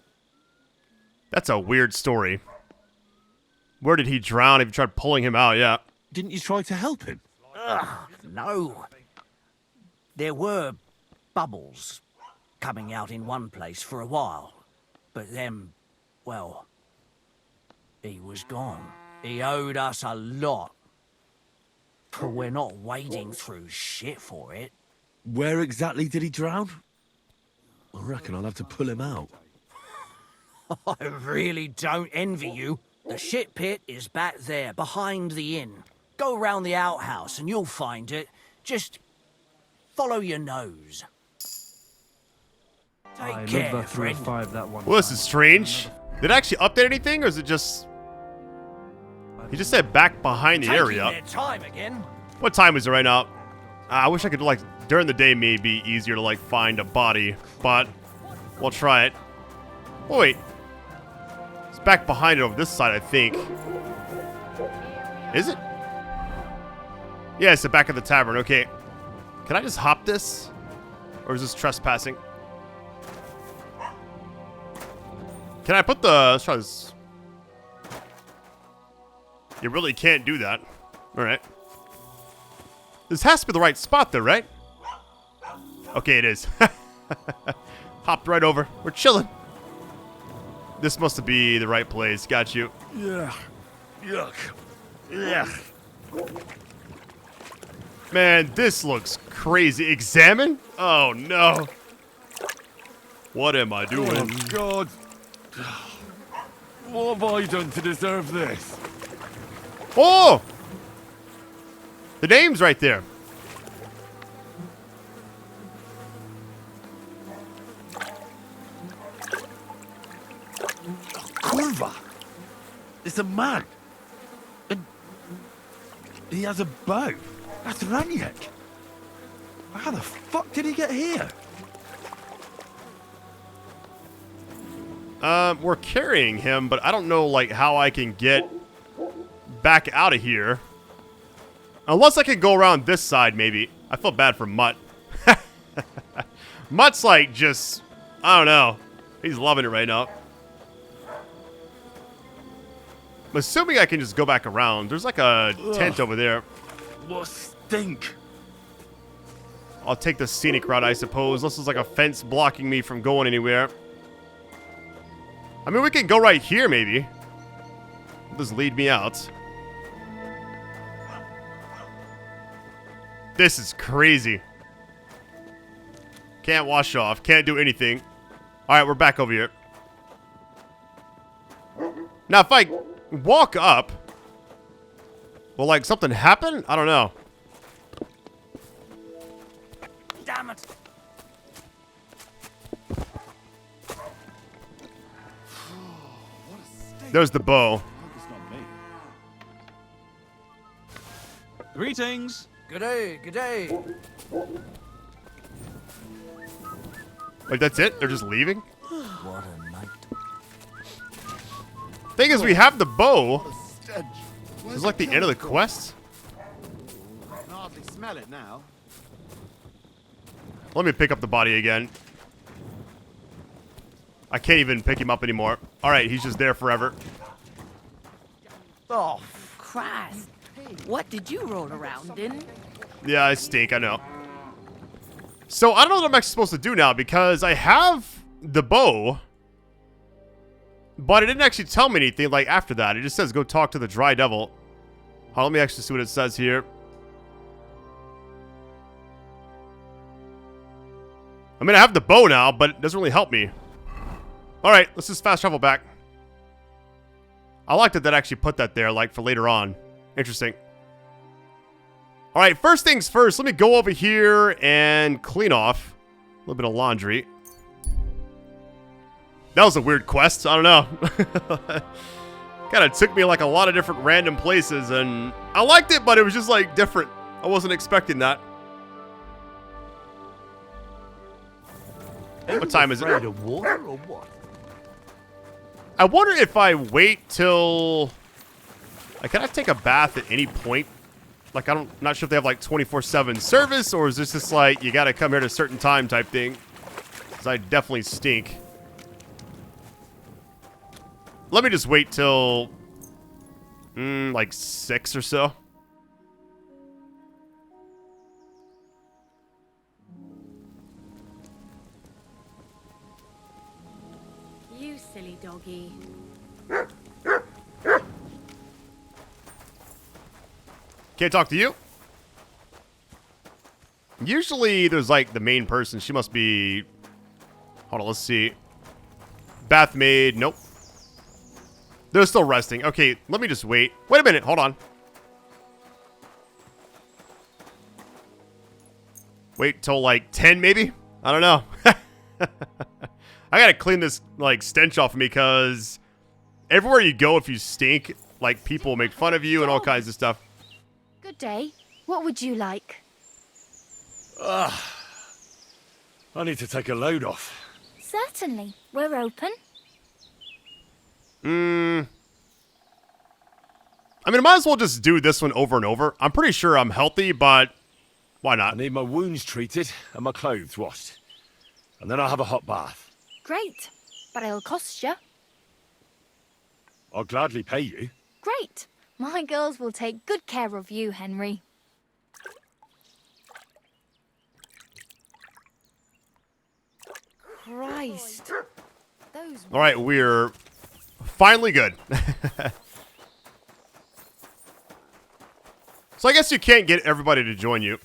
That's a weird story. Where did he drown if you tried pulling him out? Yeah. Didn't you try to help him? Ugh, no. There were bubbles coming out in one place for a while. But then, well, he was gone. He owed us a lot. But we're not wading through shit for it. Where exactly did he drown? I reckon I'll have to pull him out. I really don't envy you. The shit pit is back there, behind the inn. Go round the outhouse and you'll find it. Just follow your nose. Take care, friend. Well, this is strange. Did it actually update anything, or is it just... He just said back behind the area. Their time again. What time is it right now? I wish I could, like, during the day maybe easier to, like, find a body, but we'll try it. Oh, wait. It's back behind it over this side, I think. Is it? Yeah, it's the back of the tavern. Okay. Can I just hop this? Or is this trespassing? Can I put the... Let's try this. You really can't do that. Alright. This has to be the right spot though, right? Okay, it is. Hopped right over. We're chilling. This must be the right place. Got you. Yeah. Yuck. Yuck. Man, this looks crazy. Examine? Oh, no. What am I doing? Oh, God. What have I done to deserve this? Oh! The name's right there. Kurva! It's a man. And he has a bow. That's Ranyek. How the fuck did he get here? We're carrying him, but I don't know, like, how I can get back out of here. Unless I could go around this side, maybe. I feel bad for Mutt. Mutt's, like, just I don't know. He's loving it right now. I'm assuming I can just go back around. There's like a tent over there. What stink? I'll take the scenic route, I suppose. This is like a fence blocking me from going anywhere. I mean, we can go right here, maybe. Just lead me out. This is crazy. Can't wash off. Can't do anything. Alright, we're back over here. Now, if I walk up, will, like, something happen? I don't know. Damn it. There's the bow. Greetings. Good day, good day. Like, that's it? They're just leaving? What a night. Thing is, we have the bow. This is like the end of the quest. I can hardly smell it now. Let me pick up the body again. I can't even pick him up anymore. Alright, he's just there forever. Oh, Christ. What did you roll around in? Yeah, I stink, I know. So, I don't know what I'm actually supposed to do now, because I have the bow, but it didn't actually tell me anything, like, after that. It just says, go talk to the Dry Devil. Hold on, let me actually see what it says here. I mean, I have the bow now, but it doesn't really help me. Alright, let's just fast travel back. I like that actually put that there, like, for later on. Interesting. Alright, first things first, let me go over here and clean off a little bit of laundry. That was a weird quest, I don't know. Kind of took me like a lot of different random places, and I liked it, but it was just like different. I wasn't expecting that. What time is it? Of water or what? I wonder if I wait till... Like, can I take a bath at any point? Like, not sure if they have, like, 24/7 service, or is this just, like, you gotta come here at a certain time type thing? Because I definitely stink. Let me just wait till... like 6 or so. You silly doggy. Can't talk to you? Usually there's like the main person. She must be... Hold on, let's see. Bath maid. Nope. They're still resting. Okay, let me just wait. Wait a minute. Hold on. Wait till like 10 maybe? I don't know. I gotta clean this like stench off of me because everywhere you go if you stink, like people make fun of you and all kinds of stuff. Good day. What would you like? I need to take a load off. Certainly. We're open. I mean, I might as well just do this one over and over. I'm pretty sure I'm healthy, but why not? I need my wounds treated and my clothes washed. And then I'll have a hot bath. Great. But it'll cost you. I'll gladly pay you. Great. My girls will take good care of you, Henry. Christ. Those... All right, we're finally good. So I guess you can't get everybody to join you.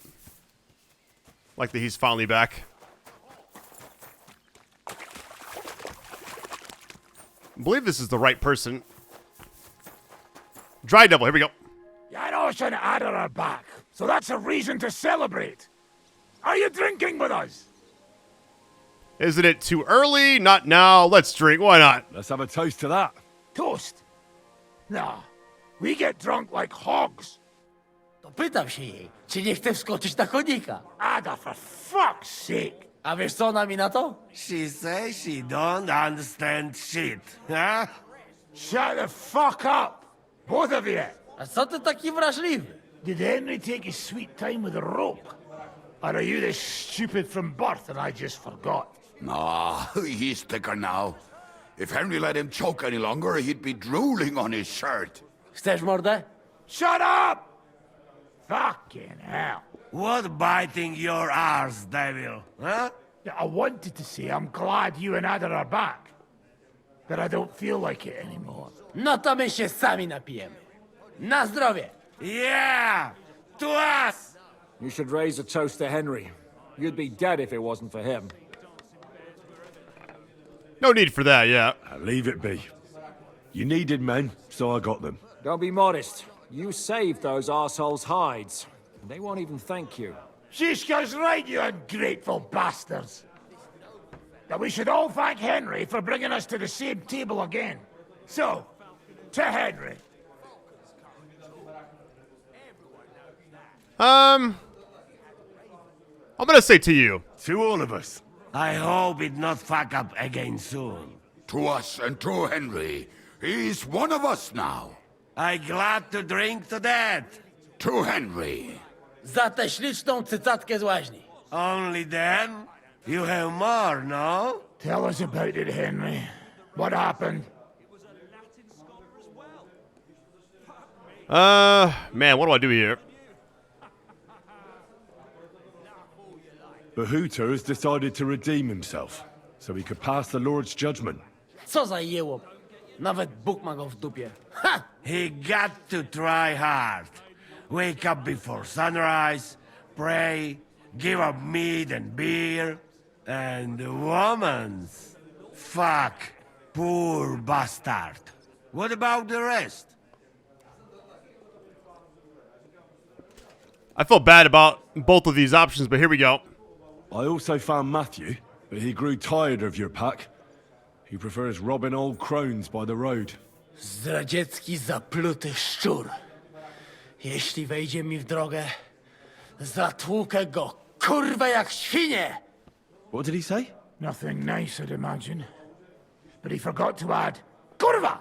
Like that he's finally back. I believe this is the right person. Dry Devil, here we go. Janosh and Ada are back, so that's a reason to celebrate. Are you drinking with us? Isn't it too early? Not now. Let's drink. Why not? Let's have a toast to that. Toast? No. We get drunk like hogs. To pytam się jej, czy nie chce wskoczyć na konika. Ada, for fuck's sake. A wiesz co ona mi na to? She says she don't understand shit, huh? Shut the fuck up, both of you. A co ty taki wrażliwy? Did Henry take his sweet time with a rope? Or are you this stupid from birth and I just forgot? Ah, he's thicker now. If Henry let him choke any longer, he'd be drooling on his shirt. Chcesz mordę? Shut up! Fucking hell. What biting your arse, devil, huh? I wanted to say I'm glad you and Ada are back. But I don't feel like it anymore. No to my się sami napijemy. Na zdrowie! Yeah! To us! You should raise a toast to Henry. You'd be dead if it wasn't for him. No need for that, yeah. Leave it be. You needed men, so I got them. Don't be modest. You saved those assholes' hides. They won't even thank you. Shishka's right, you ungrateful bastards. That we should all thank Henry for bringing us to the same table again. So, to Henry. I'm gonna say to you. To all of us. I hope it not fuck up again soon. To us and to Henry. He's one of us now. I glad to drink to that. To Henry. Za tę śliczną cycatkę z łaźni. Only then? You have more, no? Tell us about it, Henry. What happened? Man, what do I do here? Bahuta has decided to redeem himself, so he could pass the Lord's judgment. Co za jełop. Nawet Bóg ma go w dupie. Ha! He got to try hard. Wake up before sunrise, pray, give up meat and beer, and womans. Fuck, poor bastard. What about the rest? I feel bad about both of these options, but here we go. I also found Matthew, but he grew tired of your pack. He prefers robbing old crones by the road. Zdradziecki, zapluty szczur. Jeśli wejdzie mi w drogę, zatłukę go, kurwa, jak świnie! What did he say? Nothing nice, I'd imagine. But he forgot to add, kurwa!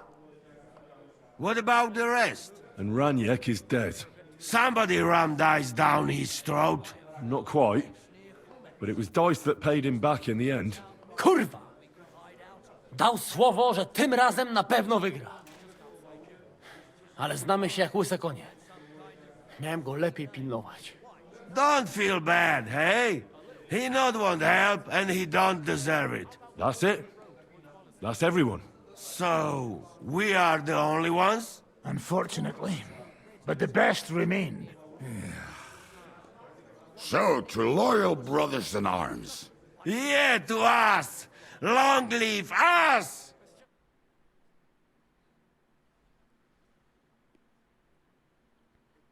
What about the rest? And Ranyek is dead. Somebody rammed dice down his throat. Not quite. But it was dice that paid him back in the end. Kurwa! Dał słowo, że tym razem na pewno wygra. Ale znamy się jak łyse konie. Miałem go lepiej pilnować. Don't feel bad, hey? He not want help and he don't deserve it. That's it. That's everyone. So, we are the only ones? Unfortunately. But the best remained. So, to loyal brothers in arms. Yeah, to us! Long live us!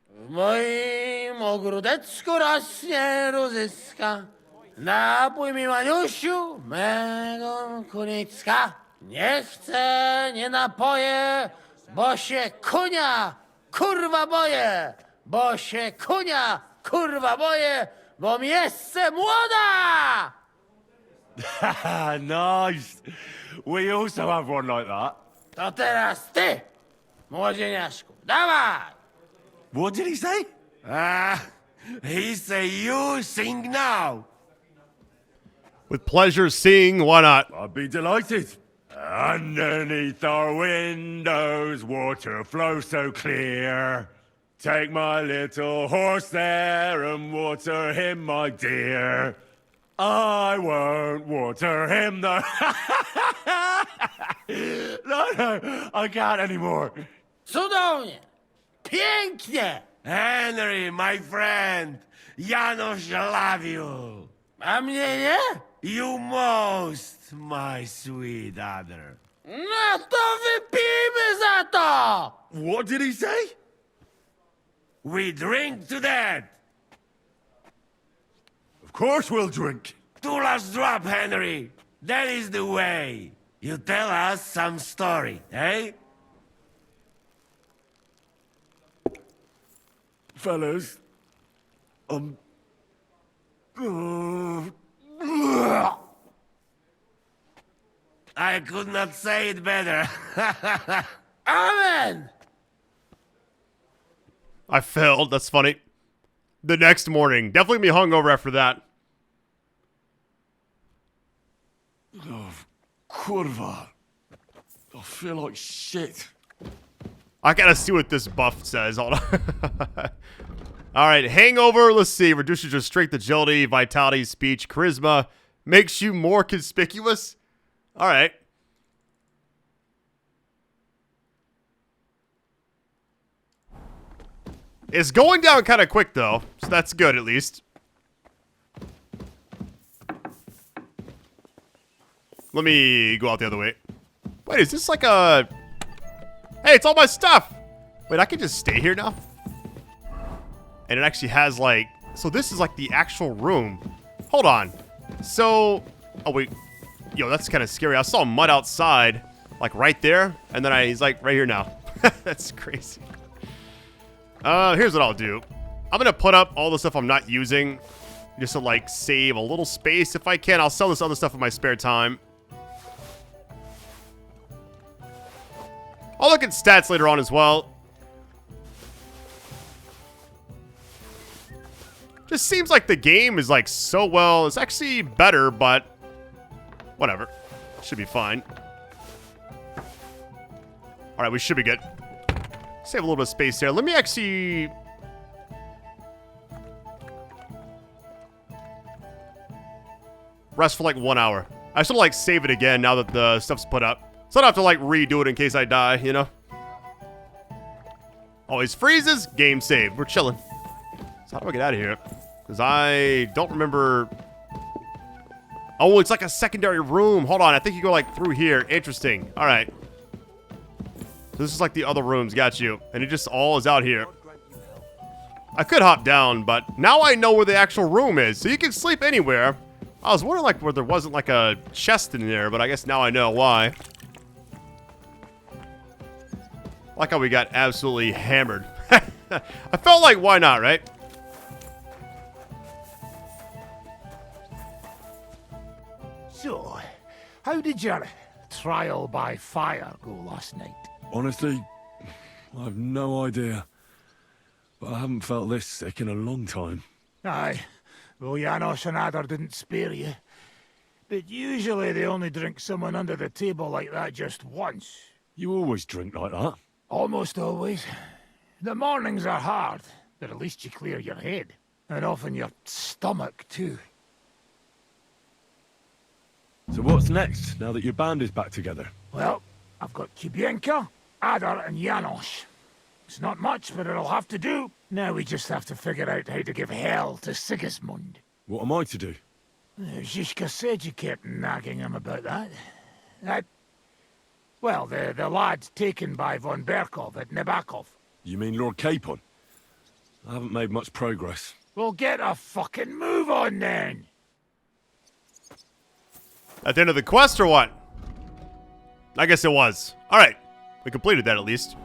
W moim ogródeczku rośnie rózyska. Napój mi, Maniusiu, mego kunicka. Nie chcę, nie napoję, bo się kunia, kurwa boję. Bo się kunia, kurwa boję, bo mi jeszcze młoda! Nice. We also have one like that. To teraz ty, młodzieniaszku, dawaj! What did he say? He say you sing now. With pleasure, sing, why not? I'd be delighted. Underneath our windows, water flows so clear. Take my little horse there and water him, my dear. I won't water him, though. No, I can't anymore. Cudownie! Pięknie! Henry, my friend, Janosh love you. A mnie nie? You most, my sweet other. No to wypijmy za to! What did he say? We drink to that. Of course we'll drink. Two last drop, Henry. That is the way. You tell us some story, eh? Fellas, I could not say it better. Amen! I failed. That's funny. The next morning. Definitely be hungover after that. Oh, kurva. I feel like shit. I gotta see what this buff says. Hold on. Alright, hangover, let's see. Reduces your strength, agility, vitality, speech, charisma. Makes you more conspicuous. Alright. It's going down kind of quick, though. So that's good, at least. Let me go out the other way. Wait, is this like a... Hey, it's all my stuff! Wait, I can just stay here now? And it actually has, like... So this is, like, the actual room. Hold on. So... Oh, wait. Yo, that's kind of scary. I saw Mutt outside, like, right there. And then he's, like, right here now. That's crazy. Here's what I'll do. I'm gonna put up all the stuff I'm not using, just to, like, save a little space. If I can, I'll sell this other stuff in my spare time. I'll look at stats later on as well. Just seems like the game is, like, so well. It's actually better, but whatever. Should be fine. Alright, we should be good. Save a little bit of space there. Let me actually... rest for like 1 hour. I should like save it again now that the stuff's put up. So I don't have to like redo it in case I die, you know? Always freezes. Game saved. We're chilling. So how do I get out of here? Because I don't remember... Oh, it's like a secondary room. Hold on. I think you go like through here. Interesting. All right. This is like the other rooms, got you. And it just all is out here. I could hop down, but now I know where the actual room is. So you can sleep anywhere. I was wondering like where there wasn't like a chest in there, but I guess now I know why. Like how we got absolutely hammered. I felt like, why not, right? So, how did your trial by fire go last night? Honestly, I have no idea. But I haven't felt this sick in a long time. Aye. Well, Janosh and Adder didn't spare you. But usually they only drink someone under the table like that just once. You always drink like that? Almost always. The mornings are hard, but at least you clear your head. And often your stomach, too. So what's next, now that your band is back together? Well, I've got Kubienka, Adder, and Janosh. It's not much, but it'll have to do. Now we just have to figure out how to give hell to Sigismund. What am I to do? Zizka said you kept nagging him about that. Well, the lad taken by von Berkov at Nebakov. You mean Lord Capon? I haven't made much progress. Well, get a fucking move on then! At the end of the quest or what? I guess it was. Alright. We completed that at least.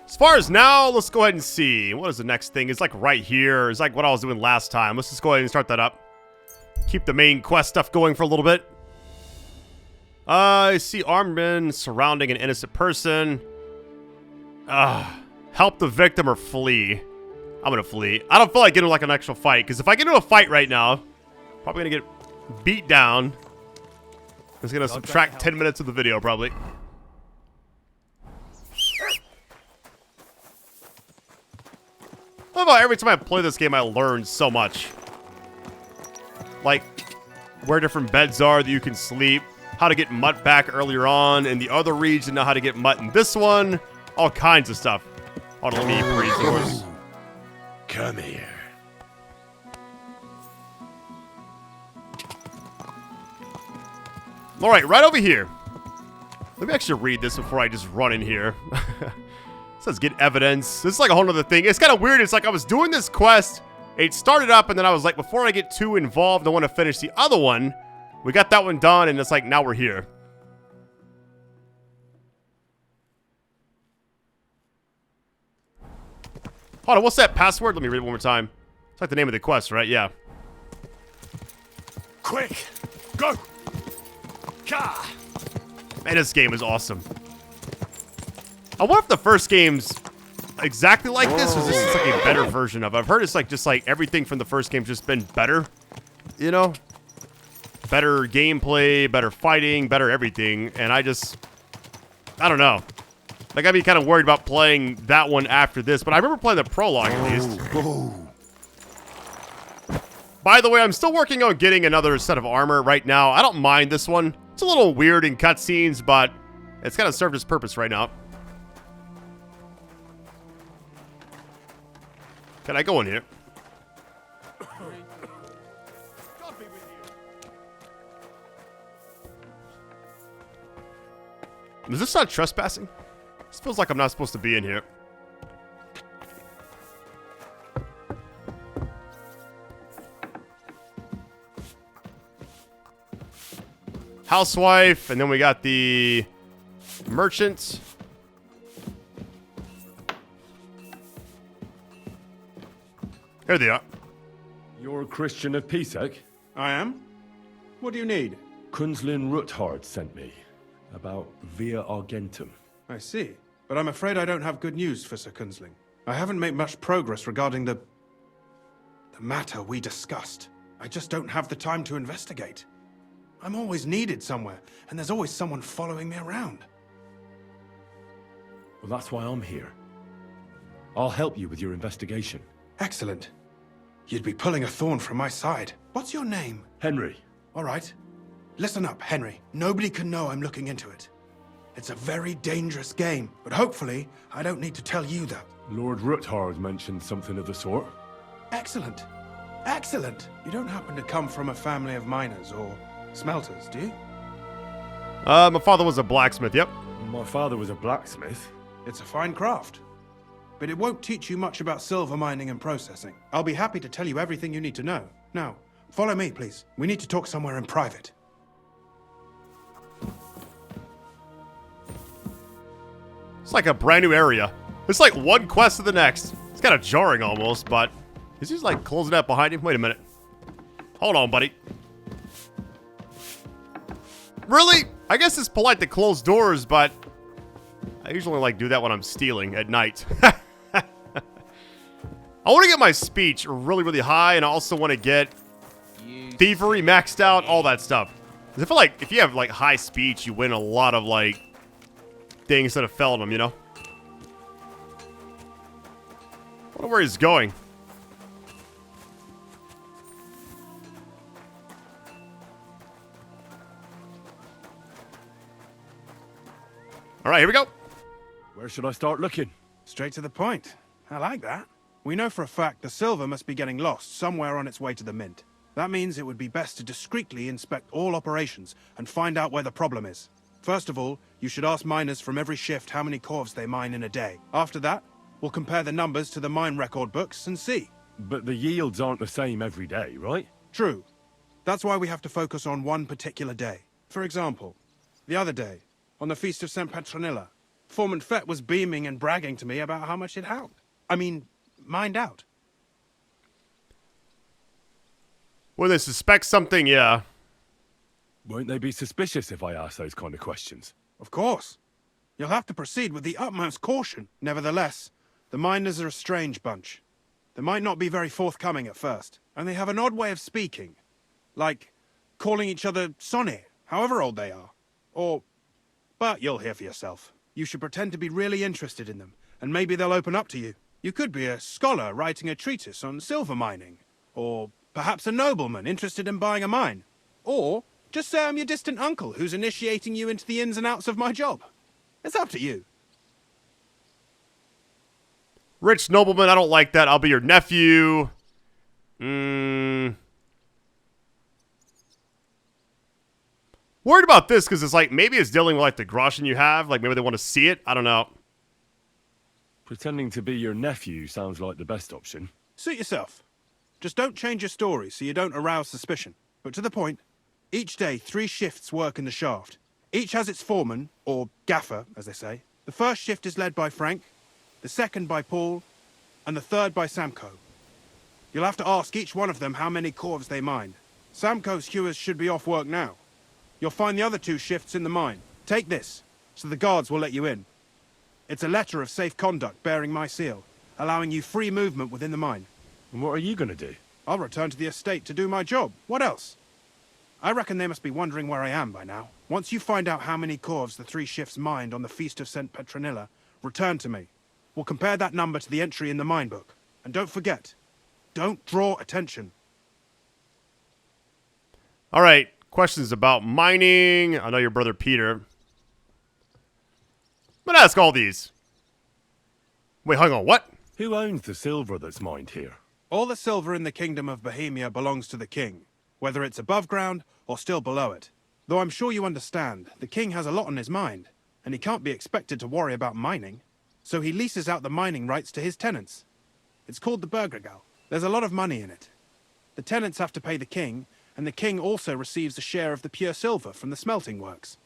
As far as now, let's go ahead and see. What is the next thing? It's like right here. It's like what I was doing last time. Let's just go ahead and start that up. Keep the main quest stuff going for a little bit. I see armed men surrounding an innocent person. Help the victim or flee. I'm gonna flee. I don't feel like getting like an actual fight, because if I get into a fight right now, probably gonna get beat down. It's gonna subtract 10 minutes of the video, probably. I love how every time I play this game, I learn so much. Like, where different beds are that you can sleep, how to get Mutt back earlier on in the other region, how to get Mutt in this one, all kinds of stuff. Hold on, let me praise yours. Come here. All right, right over here. Let me actually read this before I just run in here. It says get evidence. This is like a whole other thing. It's kind of weird. It's like I was doing this quest. It started up, and then I was like, before I get too involved, I want to finish the other one. We got that one done, and it's like, now we're here. Hold on, what's that password? Let me read it one more time. It's like the name of the quest, right? Yeah. Quick, go! Ka! Man, this game is awesome. I wonder if the first game's exactly like this, or is this like a better version of it? I've heard it's like just like everything from the first game's just been better, you know? better gameplay, better fighting, better everything, and I don't know. Like, I'd be kind of worried about playing that one after this, but I remember playing the prologue at least. By the way, I'm still working on getting another set of armor right now. I don't mind this one. It's a little weird in cutscenes, but it's kind of served its purpose right now. Can I go in here? Is this not trespassing? This feels like I'm not supposed to be in here. Housewife, and then we got the merchant. Here they are. You're a Christian of Pisek? I am. What do you need? Kunzlin Ruthard sent me about Via Argentum. I see. But I'm afraid I don't have good news for Sir Kunzling. I haven't made much progress regarding the matter we discussed. I just don't have the time to investigate. I'm always needed somewhere, and there's always someone following me around. Well, that's why I'm here. I'll help you with your investigation. Excellent. You'd be pulling a thorn from my side. What's your name? Henry. All right. Listen up, Henry. Nobody can know I'm looking into it. It's a very dangerous game, but hopefully I don't need to tell you that. Lord Ruthard mentioned something of the sort. Excellent. Excellent. You don't happen to come from a family of miners or smelters, do you? My father was a blacksmith, yep. My father was a blacksmith. It's a fine craft. But it won't teach you much about silver mining and processing. I'll be happy to tell you everything you need to know. Now, follow me, please. We need to talk somewhere in private. It's like a brand new area. It's like one quest to the next. It's kind of jarring almost, but is he just like closing that behind him? Wait a minute. Hold on, buddy. Really? I guess it's polite to close doors, but I usually like do that when I'm stealing at night. I want to get my speech really, really high, and I also want to get thievery maxed out, all that stuff. Because I feel like if you have like high speech, you win a lot of like things that have felled them, you know? I wonder where he's going. All right, here we go. Where should I start looking? Straight to the point. I like that. We know for a fact the silver must be getting lost somewhere on its way to the mint. That means it would be best to discreetly inspect all operations and find out where the problem is. First of all, you should ask miners from every shift how many corves they mine in a day. After that, we'll compare the numbers to the mine record books and see. But the yields aren't the same every day, right? True. That's why we have to focus on one particular day. For example, the other day, on the Feast of St. Petronilla, Foreman Fett was beaming and bragging to me about how much it helped. I mean, mined out. When they suspect something, yeah. Won't they be suspicious if I ask those kind of questions? Of course. You'll have to proceed with the utmost caution. Nevertheless, the miners are a strange bunch. They might not be very forthcoming at first, and they have an odd way of speaking. Like calling each other Sonny, however old they are. But you'll hear for yourself. You should pretend to be really interested in them, and maybe they'll open up to you. You could be a scholar writing a treatise on silver mining, or perhaps a nobleman interested in buying a mine. Or just say I'm your distant uncle who's initiating you into the ins and outs of my job. It's up to you. Rich nobleman, I don't like that. I'll be your nephew. Worried about this because it's like, maybe it's dealing with like the groschen you have. Like maybe they want to see it. I don't know. Pretending to be your nephew sounds like the best option. Suit yourself. Just don't change your story so you don't arouse suspicion. But to the point, each day 3 shifts work in the shaft. Each has its foreman, or gaffer, as they say. The first shift is led by Frank, the second by Paul, and the third by Samko. You'll have to ask each one of them how many corves they mine. Samko's hewers should be off work now. You'll find the other 2 shifts in the mine. Take this, so the guards will let you in. It's a letter of safe conduct bearing my seal, allowing you free movement within the mine. And what are you going to do? I'll return to the estate to do my job. What else? I reckon they must be wondering where I am by now. Once you find out how many corves the 3 shifts mined on the Feast of St. Petronilla, return to me. We'll compare that number to the entry in the mine book. And don't forget, don't draw attention. All right, questions about mining. I know your brother Peter. I'm gonna ask all these. Wait, hang on, what? Who owns the silver that's mined here? All the silver in the Kingdom of Bohemia belongs to the king, whether it's above ground or still below it. Though I'm sure you understand, the king has a lot on his mind, and he can't be expected to worry about mining. So he leases out the mining rights to his tenants. It's called the Burgergal. There's a lot of money in it. The tenants have to pay the king, and the king also receives a share of the pure silver from the smelting works.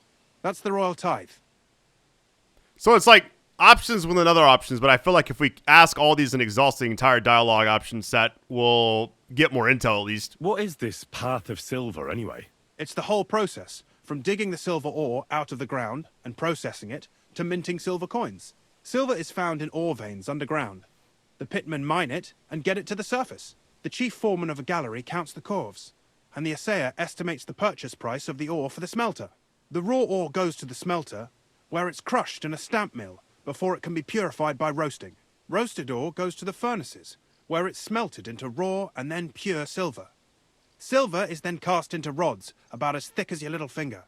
That's the royal tithe. So it's like options within other options, but I feel like if we ask all these and exhaust the entire dialogue option set, we'll get more intel at least. What is this path of silver, anyway? It's the whole process, from digging the silver ore out of the ground and processing it, to minting silver coins. Silver is found in ore veins underground. The pitmen mine it and get it to the surface. The chief foreman of a gallery counts the corves, and the assayer estimates the purchase price of the ore for the smelter. The raw ore goes to the smelter, where it's crushed in a stamp mill before it can be purified by roasting. Roasted ore goes to the furnaces, where it's smelted into raw and then pure silver. Silver is then cast into rods about as thick as your little finger.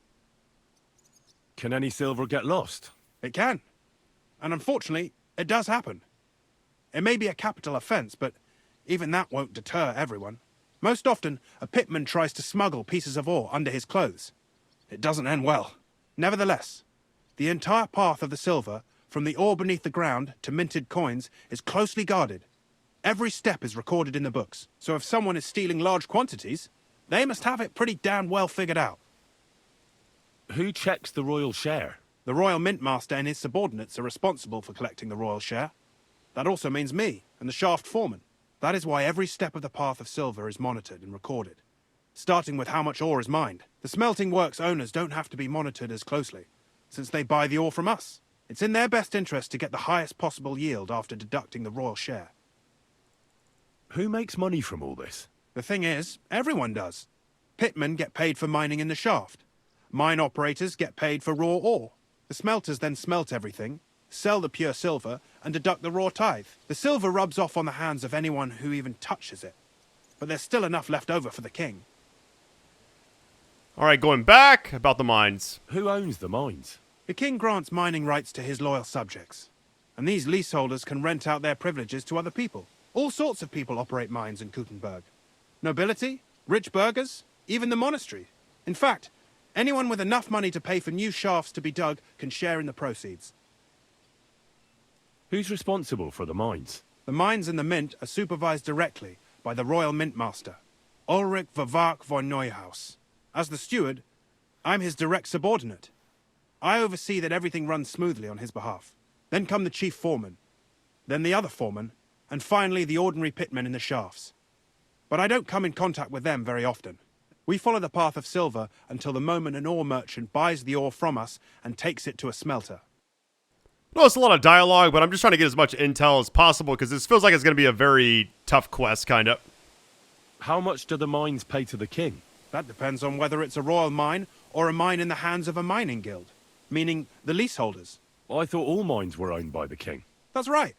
Can any silver get lost? It can. And unfortunately, it does happen. It may be a capital offence, but even that won't deter everyone. Most often, a pitman tries to smuggle pieces of ore under his clothes. It doesn't end well. Nevertheless, the entire path of the silver, from the ore beneath the ground to minted coins, is closely guarded. Every step is recorded in the books, so if someone is stealing large quantities, they must have it pretty damn well figured out. Who checks the royal share? The royal mint master and his subordinates are responsible for collecting the royal share. That also means me and the shaft foreman. That is why every step of the path of silver is monitored and recorded, starting with how much ore is mined. The smelting works owners don't have to be monitored as closely, since they buy the ore from us. It's in their best interest to get the highest possible yield after deducting the royal share. Who makes money from all this? The thing is, everyone does. Pitmen get paid for mining in the shaft. Mine operators get paid for raw ore. The smelters then smelt everything, sell the pure silver, and deduct the raw tithe. The silver rubs off on the hands of anyone who even touches it. But there's still enough left over for the king. All right, going back about the mines. Who owns the mines? The king grants mining rights to his loyal subjects. And these leaseholders can rent out their privileges to other people. All sorts of people operate mines in Kuttenberg. Nobility, rich burghers, even the monastery. In fact, anyone with enough money to pay for new shafts to be dug can share in the proceeds. Who's responsible for the mines? The mines and the mint are supervised directly by the royal mint master, Ulrich Warhorse von Neuhaus. As the steward, I'm his direct subordinate. I oversee that everything runs smoothly on his behalf. Then come the chief foreman, then the other foreman, and finally the ordinary pitmen in the shafts. But I don't come in contact with them very often. We follow the path of silver until the moment an ore merchant buys the ore from us and takes it to a smelter. No, it's a lot of dialogue, but I'm just trying to get as much intel as possible because this feels like it's going to be a very tough quest, kind of. How much do the mines pay to the king? That depends on whether it's a royal mine or a mine in the hands of a mining guild, meaning the leaseholders. I thought all mines were owned by the king. That's right.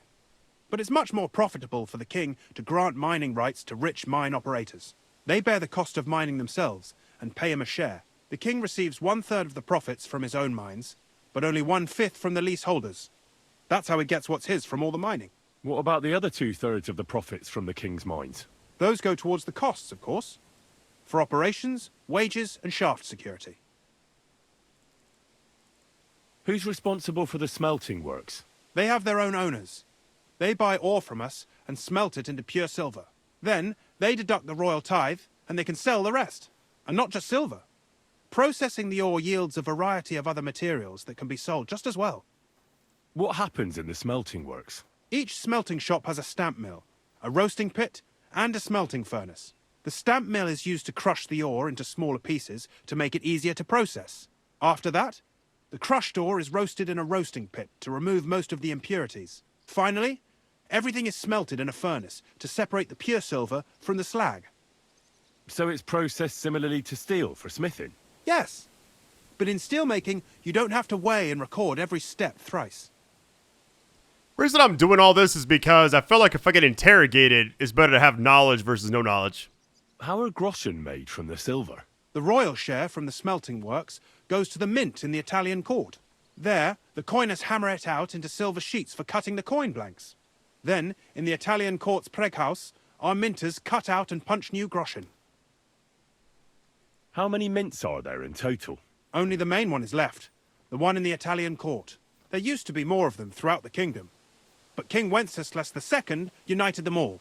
But it's much more profitable for the king to grant mining rights to rich mine operators. They bear the cost of mining themselves and pay him a share. The king receives 1/3 of the profits from his own mines, but only 1/5 from the leaseholders. That's how he gets what's his from all the mining. What about the other 2/3 of the profits from the king's mines? Those go towards the costs, of course. For operations, wages, and shaft security. Who's responsible for the smelting works? They have their own owners. They buy ore from us and smelt it into pure silver. Then, they deduct the royal tithe, and they can sell the rest. And not just silver. Processing the ore yields a variety of other materials that can be sold just as well. What happens in the smelting works? Each smelting shop has a stamp mill, a roasting pit, and a smelting furnace. The stamp mill is used to crush the ore into smaller pieces to make it easier to process. After that, the crushed ore is roasted in a roasting pit to remove most of the impurities. Finally, everything is smelted in a furnace to separate the pure silver from the slag. So it's processed similarly to steel for smithing? Yes. But in steelmaking, you don't have to weigh and record every step thrice. Reason I'm doing all this is because I feel like if I get interrogated, it's better to have knowledge versus no knowledge. How are groschen made from the silver? The royal share from the smelting works goes to the mint in the Italian court. There, the coiners hammer it out into silver sheets for cutting the coin blanks. Then, in the Italian court's preghouse, our minters cut out and punch new groschen. How many mints are there in total? Only the main one is left, the one in the Italian court. There used to be more of them throughout the kingdom, but King Wenceslas II united them all.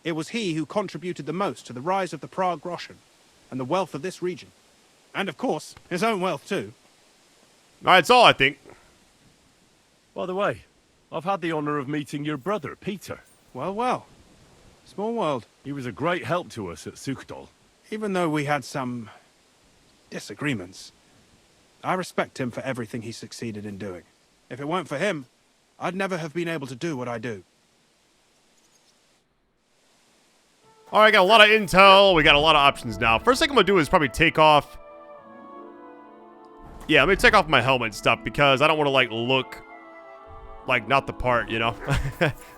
It was he who contributed the most to the rise of the Prague groschen and the wealth of this region. And of course, his own wealth too. That's all, I think. By the way, I've had the honor of meeting your brother, Peter. Well, well. Small world. He was a great help to us at Sukhdol. Even though we had some disagreements, I respect him for everything he succeeded in doing. If it weren't for him, I'd never have been able to do what I do. Alright, got a lot of intel. We got a lot of options now. First thing I'm going to do is probably take off... Yeah, I'm going to take off my helmet and stuff because I don't want to, like, look like not the part, you know?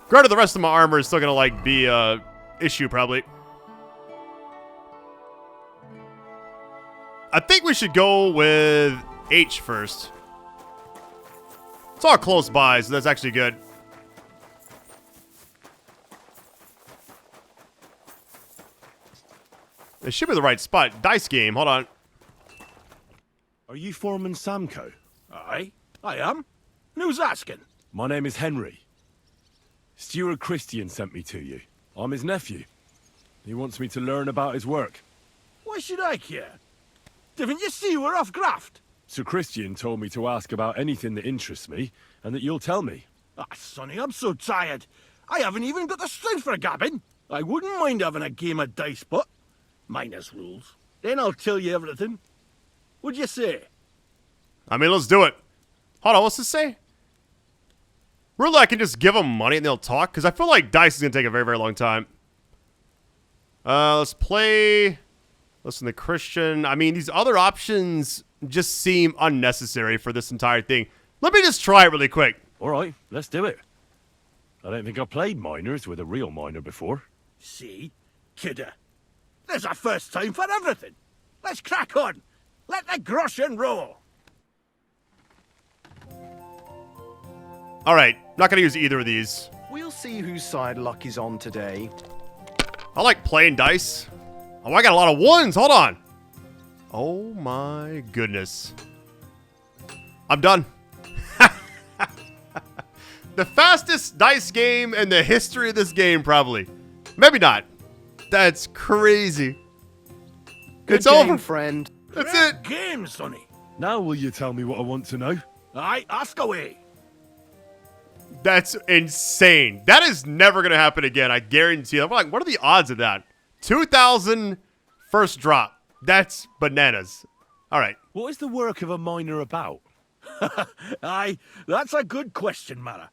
Granted, the rest of my armor is still going to, like, be a issue, probably. I think we should go with H first. It's all close by, so that's actually good. It should be the right spot. Dice game, hold on. Are you Foreman Samco? Aye, I am. And who's asking? My name is Henry. Steward Christian sent me to you. I'm his nephew. He wants me to learn about his work. Why should I care? Didn't you see we're off graft? Sir Christian told me to ask about anything that interests me, and that you'll tell me. Ah, Sonny, I'm so tired. I haven't even got the strength for gabbing. I wouldn't mind having a game of dice, but minus rules. Then I'll tell you everything. What'd you say? I mean, let's do it. Hold on, what's this say? Really, I can just give them money and they'll talk? Because I feel like dice is going to take a very, very long time. Let's play... Listen to Christian. I mean, these other options just seem unnecessary for this entire thing. Let me just try it really quick. All right, let's do it. I don't think I've played minors with a real miner before. See? Kidder. There's a first time for everything. Let's crack on. Let the groschen roll. All right, not going to use either of these. We'll see whose side luck is on today. I like playing dice. Oh, I got a lot of ones. Hold on. Oh, my goodness. I'm done. The fastest dice game in the history of this game, probably. Maybe not. That's crazy. Good it's game, over. Friend. That's Great it. game, Sonny. Now will you tell me what I want to know? Aye, ask away. That's insane. That is never going to happen again. I guarantee you. I'm like, what are the odds of that? 2,000 first drop. That's bananas. All right. What is the work of a miner about? Aye, that's a good question, Mara.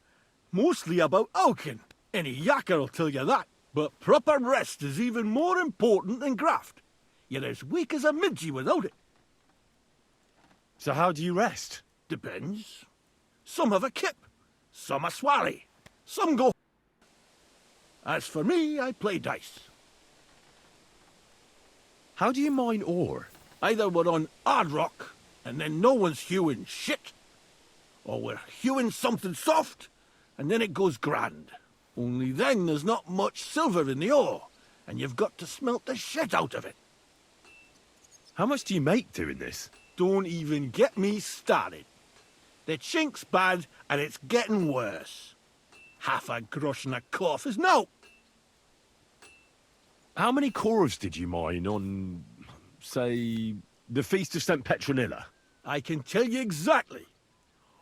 Mostly about oaking. Any yakker will tell you that. But proper rest is even more important than graft. You're as weak as a midgie without it. So how do you rest? Depends. Some have a kip. Some a swally. Some go... As for me, I play dice. How do you mine ore? Either we're on hard rock, and then no one's hewing shit. Or we're hewing something soft, and then it goes grand. Only then there's not much silver in the ore, and you've got to smelt the shit out of it. How much do you make doing this? Don't even get me started. The chink's bad, and it's getting worse. Half a groschen a cough is no. How many cores did you mine on, say, the Feast of St. Petronilla? I can tell you exactly.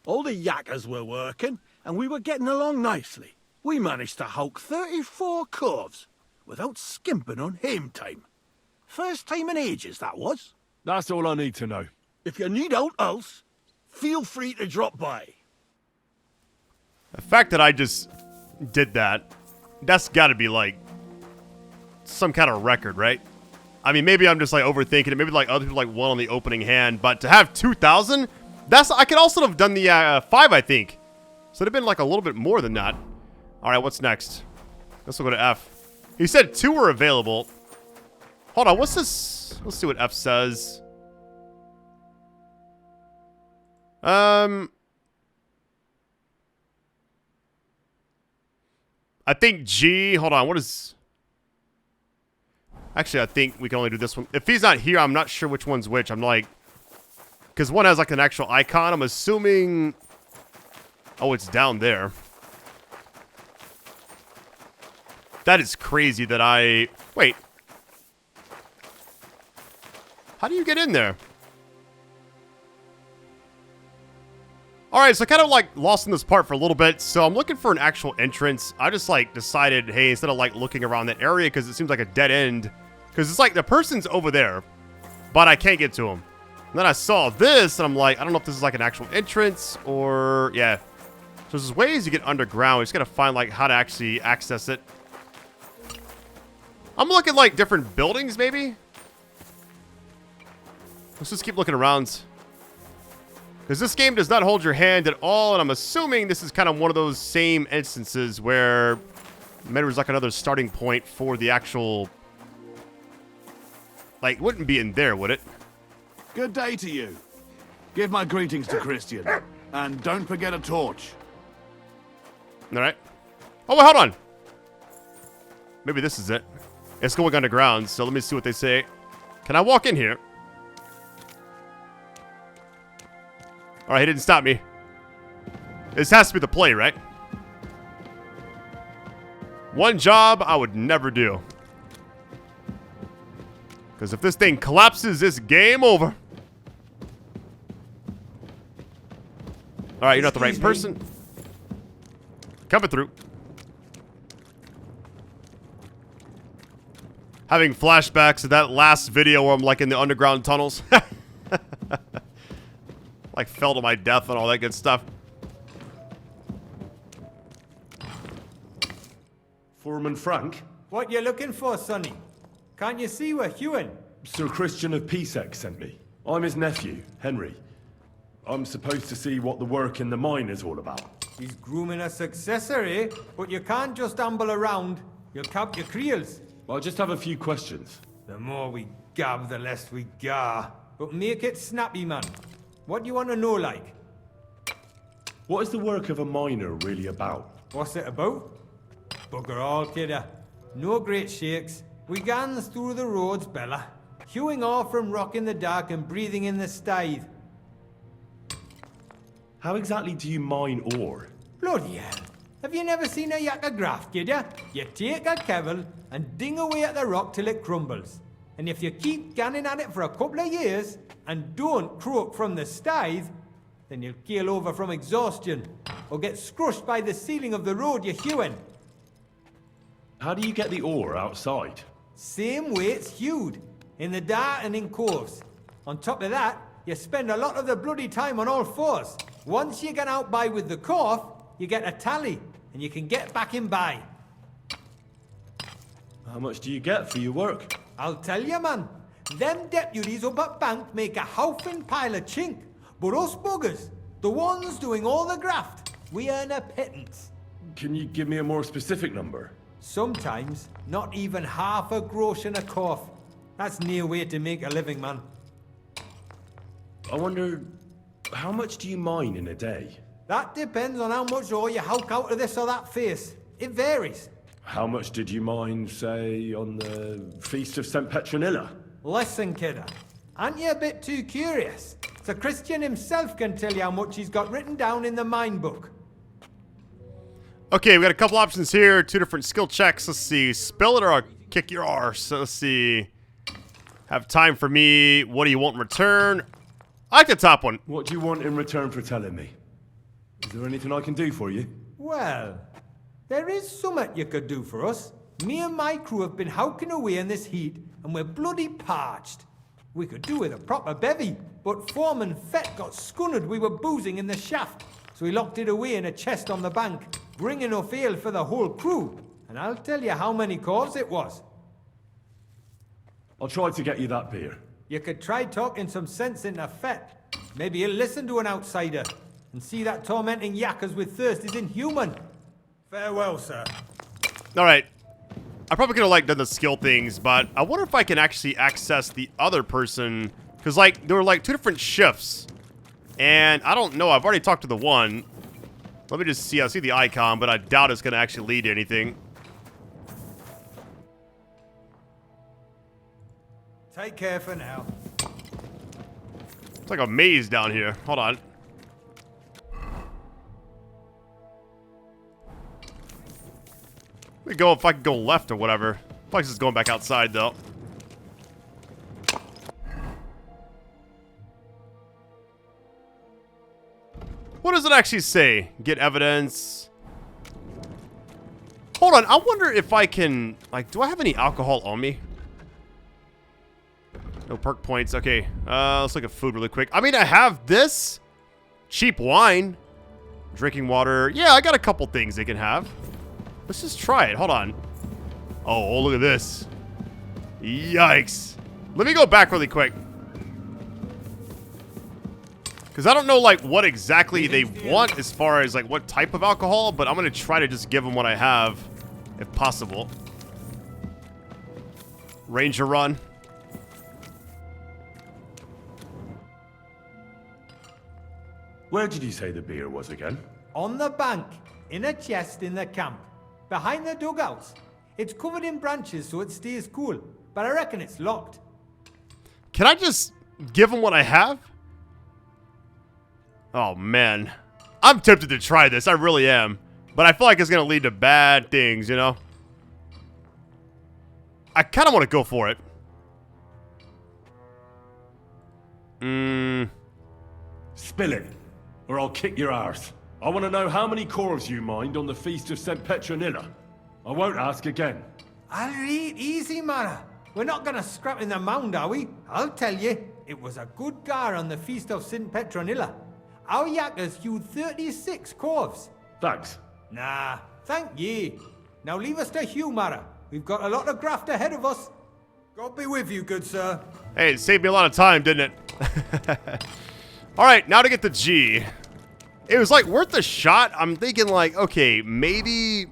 All the yakkers were working, and we were getting along nicely. We managed to howk 34 coves, without skimping on hame time. First time in ages, that was. That's all I need to know. If you need out else, feel free to drop by. The fact that I just did that, that's got to be like some kind of record, right? I mean, maybe I'm just like overthinking it. Maybe like other people like one on the opening hand. But to have 2,000, I could also have done the 5, I think. So it'd have been like a little bit more than that. All right, what's next? Let's go to F. He said 2 were available. Hold on, what's this? Let's see what F says. I think G. Hold on, what is... Actually, I think we can only do this one. If he's not here, I'm not sure which one's which. I'm like... Because one has like an actual icon. I'm assuming... Oh, it's down there. That is crazy that I... Wait. How do you get in there? Alright, so I kind of like lost in this part for a little bit. So I'm looking for an actual entrance. I just like decided, hey, instead of like looking around that area, because it seems like a dead end. Because it's like the person's over there, but I can't get to him. And then I saw this, and I'm like, I don't know if this is like an actual entrance or... Yeah. So there's ways you get underground. We just gotta find like how to actually access it. I'm looking like different buildings, maybe? Let's just keep looking around. Because this game does not hold your hand at all, and I'm assuming this is kind of one of those same instances where maybe there's like another starting point for the actual... Like, it wouldn't be in there, would it? Good day to you. Give my greetings to Christian. And don't forget a torch. Alright. Oh, wait, hold on. Maybe this is it. It's going underground, so let me see what they say. Can I walk in here? Alright, he didn't stop me. This has to be the play, right? One job I would never do. Because if this thing collapses, it's game over. Alright, you're not the right person. Coming through. Having flashbacks of that last video where I'm like in the underground tunnels. Like fell to my death and all that good stuff. Foreman Frank? What you looking for, Sonny? Can't you see we're hewing? Sir Christian of Pisek sent me. I'm his nephew, Henry. I'm supposed to see what the work in the mine is all about. He's grooming a successor, eh? But you can't just amble around. You'll cap your creels. I just have a few questions. The more we gab, the less we gar. But make it snappy, man. What do you want to know, like? What is the work of a miner really about? What's it about? Bugger all, kidder. No great shakes. We gans through the roads, Bella. Hewing off from rock in the dark and breathing in the stithe. How exactly do you mine ore? Bloody hell. Have you never seen a yakka graft, kid ya? You take a kevel and ding away at the rock till it crumbles. And if you keep ganning at it for a couple of years and don't croak from the stithe, then you'll keel over from exhaustion or get scrushed by the ceiling of the road you're hewing. How do you get the ore outside? Same way it's hewed, in the dark and in coves. On top of that, you spend a lot of the bloody time on all fours. Once you get out by with the cough, you get a tally, and you can get back in by. How much do you get for your work? I'll tell you, man. Them deputies up at bank make a howfing pile of chink. But us buggers, the ones doing all the graft, we earn a pittance. Can you give me a more specific number? Sometimes, not even half a grosh and a cough. That's near way to make a living, man. I wonder, how much do you mine in a day? That depends on how much ore you hulk out of this or that face. It varies. How much did you mine, say, on the Feast of St. Petronilla? Listen, kidder. Aren't you a bit too curious? So Christian himself can tell you how much he's got written down in the mine book. Okay, we got a couple options here. 2 different skill checks. Let's see. Spill it or I'll kick your arse. So let's see. Have time for me. What do you want in return? I like the top one. What do you want in return for telling me? Is there anything I can do for you? Well, there is something you could do for us. Me and my crew have been howking away in this heat, and we're bloody parched. We could do with a proper bevy, but Foreman Fett got scunnered we were boozing in the shaft, so he locked it away in a chest on the bank, bringing enough ale for the whole crew. And I'll tell you how many calls it was. I'll try to get you that beer. You could try talking some sense into Fett. Maybe he'll listen to an outsider and see that tormenting yakkers with thirst is inhuman. Farewell, sir. All right. I probably could have like done the skill things, but I wonder if I can actually access the other person, because like there were like 2 different shifts, and I don't know. I've already talked to the one. Let me just see. I see the icon, but I doubt it's going to actually lead to anything. Take care for now. It's like a maze down here. Hold on. Let me go if I can go left or whatever. Probably just going back outside though. What does it actually say? Get evidence. Hold on. I wonder if I can, like, do I have any alcohol on me? No perk points. Okay. Let's look at food really quick. I mean, I have this. Cheap wine. Drinking water. Yeah, I got a couple things they can have. Let's just try it. Hold on. Oh, look at this. Yikes. Let me go back really quick. Because I don't know, like, what exactly they want as far as, like, what type of alcohol, but I'm going to try to just give them what I have, if possible. Ranger run. Where did you say the beer was again? On the bank, in a chest in the camp, behind the dugouts. It's covered in branches so it stays cool, but I reckon it's locked. Can I just give them what I have? Oh, man. I'm tempted to try this. I really am. But I feel like it's going to lead to bad things, you know? I kind of want to go for it. Spill it, or I'll kick your arse. I want to know how many corves you mined on the Feast of St. Petronilla. I won't ask again. I'll read easy, Mara. We're not going to scrap in the mound, are we? I'll tell you, it was a good gar on the Feast of St. Petronilla. Our yakkers hewed 36 corves. Thanks. Nah, thank ye. Now leave us to hew, Mara. We've got a lot of graft ahead of us. God be with you, good sir. Hey, it saved me a lot of time, didn't it? Alright, now to get the G. It was like worth a shot. I'm thinking like, okay, maybe...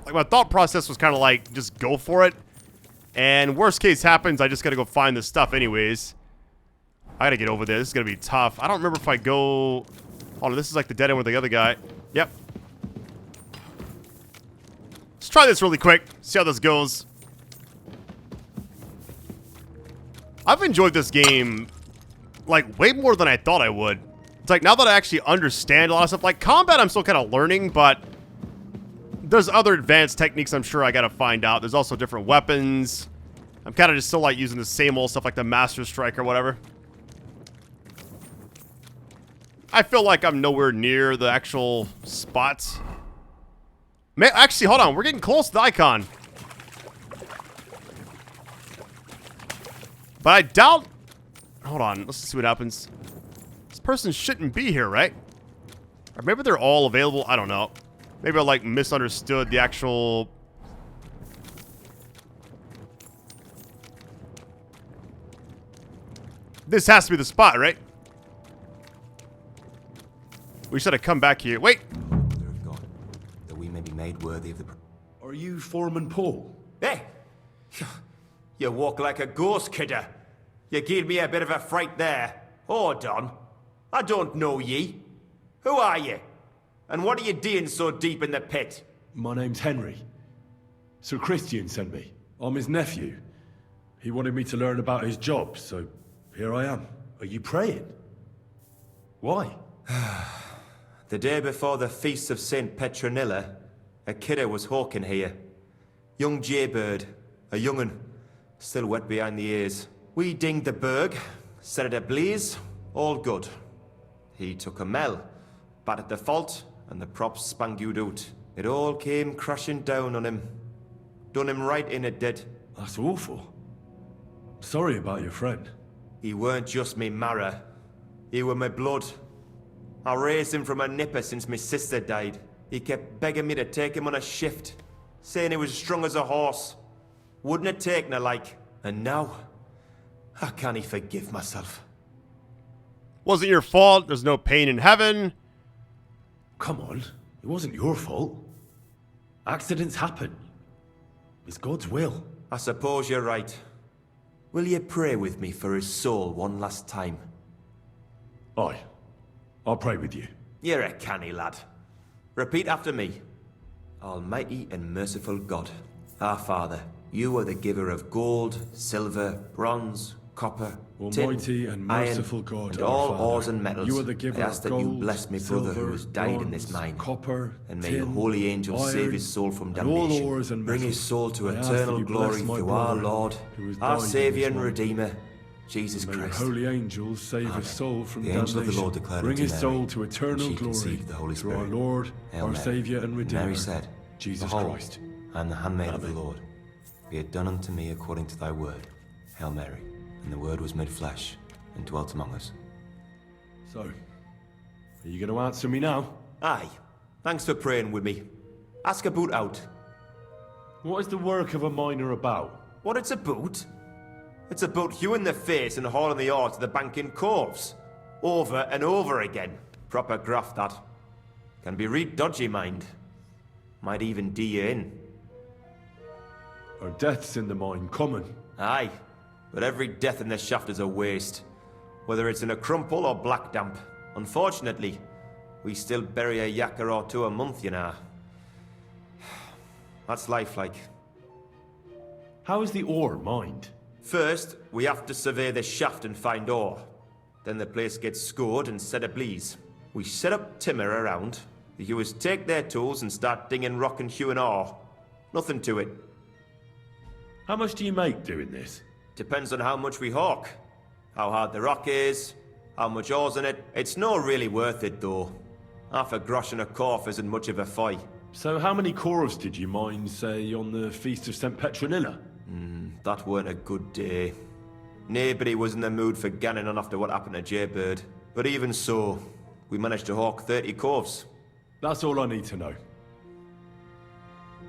Like my thought process was kind of like, just go for it. And worst case happens, I just gotta go find this stuff anyways. I gotta get over this. It's gonna be tough. I don't remember if I go... Hold on, this is like the dead end with the other guy. Yep. Let's try this really quick. See how this goes. I've enjoyed this game, like, way more than I thought I would. It's like, now that I actually understand a lot of stuff, like, combat I'm still kind of learning, but there's other advanced techniques I'm sure I gotta find out. There's also different weapons. I'm kind of just still, like, using the same old stuff, like the Master Strike or whatever. I feel like I'm nowhere near the actual spots. Man, actually, hold on. We're getting close to the icon. But I doubt... Hold on. Let's see what happens. This person shouldn't be here, right? Or maybe they're all available. I don't know. Maybe I, like, misunderstood the actual... This has to be the spot, right? We should have come back here. Wait! Of God, that we may be made worthy of the... Are you Foreman Paul? Hey! You walk like a ghost, kidder. You gave me a bit of a fright there. Hold on. I don't know ye. Who are you? And what are you doing so deep in the pit? My name's Henry. Sir Christian sent me. I'm his nephew. He wanted me to learn about his job, so here I am. Are you praying? Why? The day before the Feast of St. Petronilla, a kidder was hawking here. Young jaybird, a young'un, still wet behind the ears. We dinged the berg, set it ablaze, all good. He took a mell, battered the fault, and the props spangued out. It all came crashing down on him. Done him right in, it did. That's awful. Sorry about your friend. He weren't just me marrow. He were my blood. I raised him from a nipper since my sister died. He kept begging me to take him on a shift, saying he was strong as a horse. Wouldn't it take no like. And now, how can I forgive myself? Wasn't your fault. There's no pain in heaven. Come on. It wasn't your fault. Accidents happen. It's God's will. I suppose you're right. Will you pray with me for his soul one last time? Aye. I'll pray with you. You're a canny lad. Repeat after me. Almighty and merciful God, our Father, you are the giver of gold, silver, bronze, copper, Almighty tin, and merciful iron, God, and our all Father, ores and metals. you are the giver I ask of that you gold, bless me brother silver, who has died in this bronze, mine. copper, and may tin, your holy angels iron, save his soul from and all damnation. ores and Bring his metals. soul to I ask that eternal you bless glory my through our brother Lord, who has our died in Saviour this and mine. Redeemer, Jesus May Christ. your holy angels save Amen. his soul from The angel of the damnation. Lord declared Bring unto his Mary, soul to and eternal she glory conceived the Holy through our Spirit. Lord, Hail our Mary. Saviour and Redeemer, Mary said, Jesus Behold, Christ. I am the handmaid of the Lord. Be it done unto me according to thy word. Hail Mary. And the word was made flesh and dwelt among us. So, are you going to answer me now? Aye. Thanks for praying with me. Ask a boot out. What is the work of a miner about? What it's about? It's about you in the face and hauling the ore to the bank in coves. Over and over again. Proper graft, that. Can be real dodgy, mind. Might even do you in. Are deaths in the mine common? Aye. But every death in the shaft is a waste. Whether it's in a crumple or black damp. Unfortunately, we still bury a yakker or two a month, you know. That's life like. How is the ore mined? First, we have to survey the shaft and find ore. Then the place gets scored and set ablaze. We set up timber around. The hewers take their tools and start dinging rock and hewing ore. Nothing to it. How much do you make doing this? Depends on how much we hawk. How hard the rock is, how much ore's in it. It's not really worth it though. Half a grosh and a corf isn't much of a fight. So how many corvs did you mine, say, on the Feast of St. Petronilla? That weren't a good day. Nobody was in the mood for ganning on after what happened to Jaybird. But even so, we managed to hawk 30 corvs. That's all I need to know.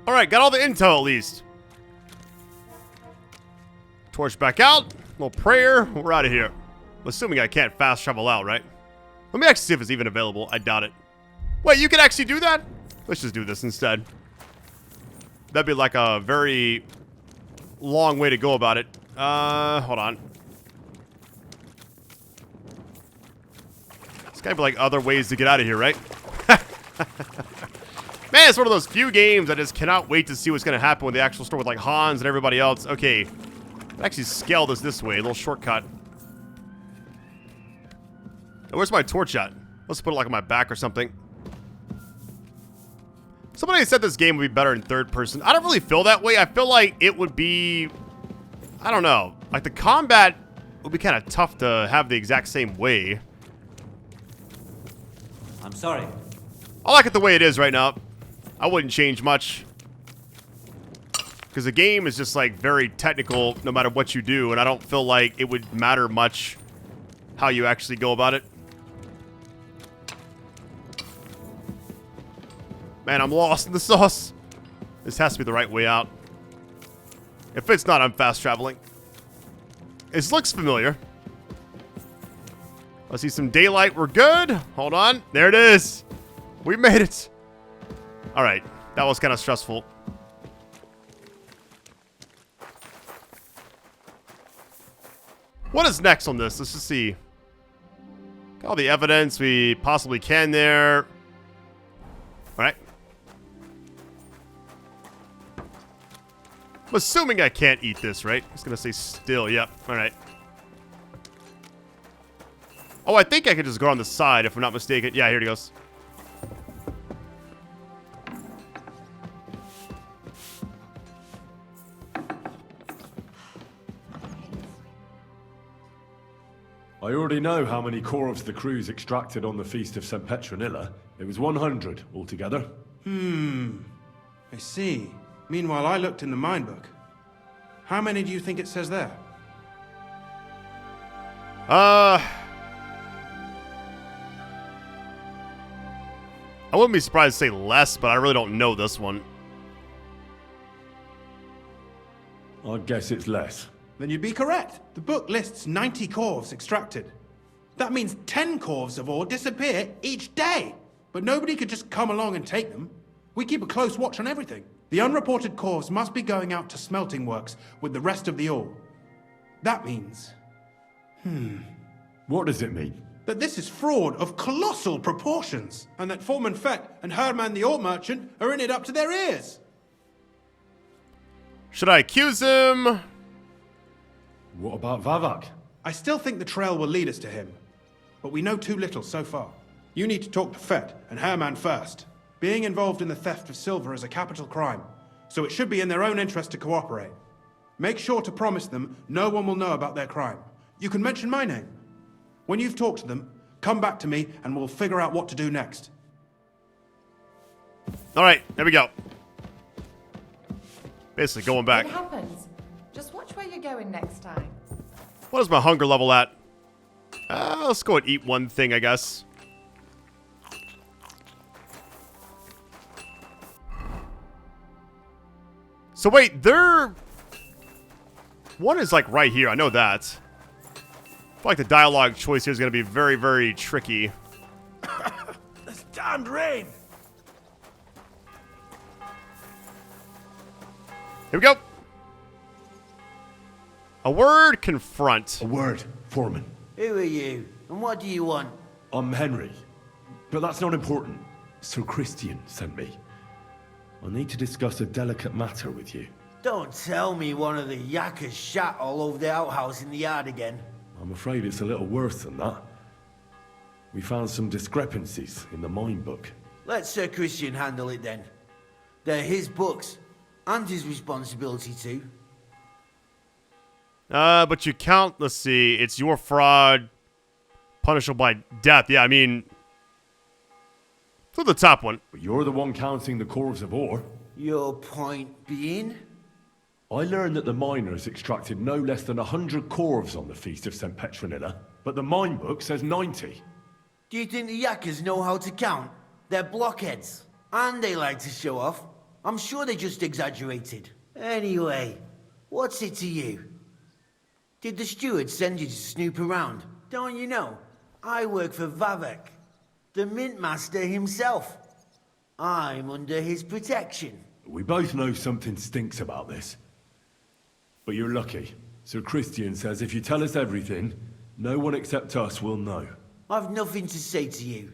Alright, got all the intel at least. Torch back out. Little prayer. We're out of here. I'm assuming I can't fast travel out, right? Let me actually see if it's even available. I doubt it. Wait, you can actually do that? Let's just do this instead. That'd be like a very long way to go about it. Hold on. There's gotta be like other ways to get out of here, right? Man, it's one of those few games I just cannot wait to see what's gonna happen with the actual story with like Hans and everybody else. Okay. I'll actually scale this way. A little shortcut. Now, where's my torch at? Let's put it like on my back or something. Somebody said this game would be better in third person. I don't really feel that way. I feel like it would be... I don't know. Like, the combat would be kind of tough to have the exact same way. I'm sorry. I like it the way it is right now. I wouldn't change much. Because the game is just, like, very technical no matter what you do. And I don't feel like it would matter much how you actually go about it. Man, I'm lost in the sauce. This has to be the right way out. If it's not, I'm fast traveling. This looks familiar. I see some daylight. We're good. Hold on. There it is. We made it. All right. That was kind of stressful. What is next on this? Let's just see. Got all the evidence we possibly can there. All right. I'm assuming I can't eat this, right? It's going to say still. Yep. All right. Oh, I think I could just go on the side if I'm not mistaken. Yeah, here it goes. I already know how many corvs the crews extracted on the Feast of St. Petronilla. It was 100 altogether. I see. Meanwhile, I looked in the mine book. How many do you think it says there? I wouldn't be surprised to say less, but I really don't know this one. I guess it's less. Then you'd be correct. The book lists 90 corvs extracted. That means 10 corvs of ore disappear each day. But nobody could just come along and take them. We keep a close watch on everything. The unreported corvs must be going out to smelting works with the rest of the ore. That means... What does it mean? That this is fraud of colossal proportions, and that Foreman Fett and Herman the ore merchant are in it up to their ears. Should I accuse him? What about Vavak? I still think the trail will lead us to him, but we know too little so far. You need to talk to Fett and Herman first. Being involved in the theft of silver is a capital crime, so it should be in their own interest to cooperate. Make sure to promise them no one will know about their crime. You can mention my name. When you've talked to them, come back to me and we'll figure out what to do next. All right, there we go. Basically going back. It happens. Just watch where you're going next time. What is my hunger level at? Let's go and eat one thing, I guess. So wait, one is like right here. I know that. I feel like the dialogue choice here is going to be very, very tricky. This damned rain! Here we go. A word, confront. A word, Foreman. Who are you? And what do you want? I'm Henry. But that's not important. Sir Christian sent me. I need to discuss a delicate matter with you. Don't tell me one of the yakkers shat all over the outhouse in the yard again. I'm afraid it's a little worse than that. We found some discrepancies in the mine book. Let Sir Christian handle it then. They're his books, and his responsibility too. But you count, let's see, it's your fraud, punishable by death. Yeah, I mean, to the top one. But you're the one counting the corvs of ore. Your point being? I learned that the miners extracted no less than 100 corvs on the Feast of St. Petronilla, but the mine book says 90. Do you think the yakkers know how to count? They're blockheads, and they like to show off. I'm sure they just exaggerated. Anyway, what's it to you? Did the steward send you to snoop around? Don't you know? I work for Vavak, the mint master himself. I'm under his protection. We both know something stinks about this. But you're lucky. Sir Christian says if you tell us everything, no one except us will know. I've nothing to say to you.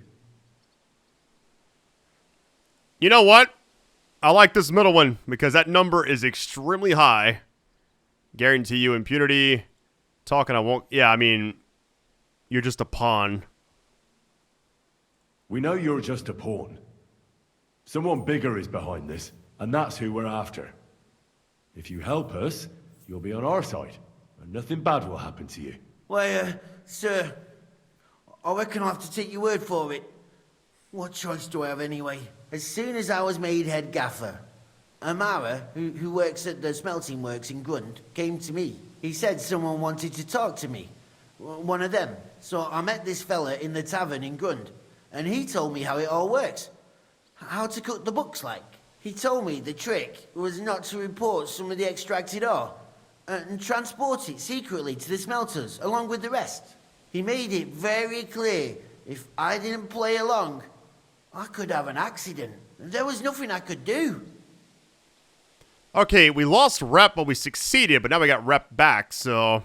You know what? I like this middle one because that number is extremely high. Guarantee you impunity. Talking I won't... Yeah, I mean, you're just a pawn. We know you're just a pawn. Someone bigger is behind this, and that's who we're after. If you help us, you'll be on our side, and nothing bad will happen to you. Why, sir, I reckon I'll have to take your word for it. What choice do I have anyway? As soon as I was made head gaffer, Amara, who works at the smelting works in Grund, came to me. He said someone wanted to talk to me. One of them. So I met this fella in the tavern in Grund, and he told me how it all works. How to cut the books like. He told me the trick was not to report some of the extracted ore, and transport it secretly to the smelters, along with the rest. He made it very clear, if I didn't play along, I could have an accident. There was nothing I could do. Okay, we lost rep, but we succeeded, but now we got rep back, so...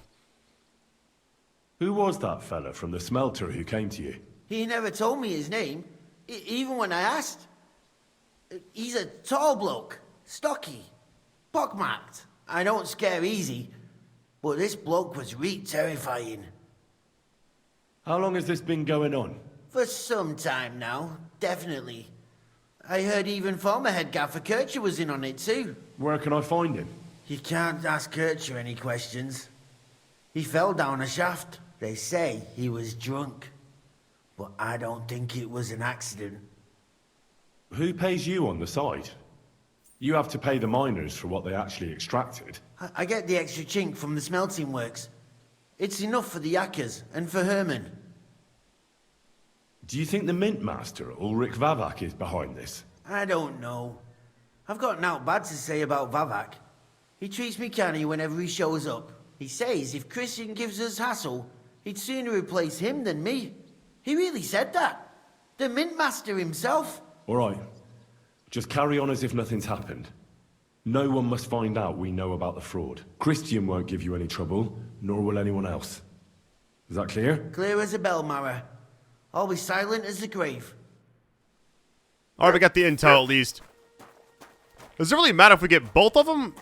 Who was that fella from the smelter who came to you? He never told me his name, even when I asked. He's a tall bloke, stocky, pockmarked. I don't scare easy, but this bloke was terrifying. How long has this been going on? For some time now, definitely. I heard even former head gaffer Kircher was in on it too. Where can I find him? You can't ask Kircher any questions. He fell down a shaft. They say he was drunk, but I don't think it was an accident. Who pays you on the side? You have to pay the miners for what they actually extracted. I get the extra chink from the smelting works. It's enough for the yakkers and for Herman. Do you think the mint master, Ulrich Vavak, is behind this? I don't know. I've got naught bad to say about Vavak. He treats me canny whenever he shows up. He says if Christian gives us hassle, he'd sooner replace him than me. He really said that. The Mint Master himself. All right. Just carry on as if nothing's happened. No one must find out we know about the fraud. Christian won't give you any trouble, nor will anyone else. Is that clear? Clear as a bell, Mara. I'll be silent as the grave. All right, we got the intel at least. Does it really matter if we get both of them?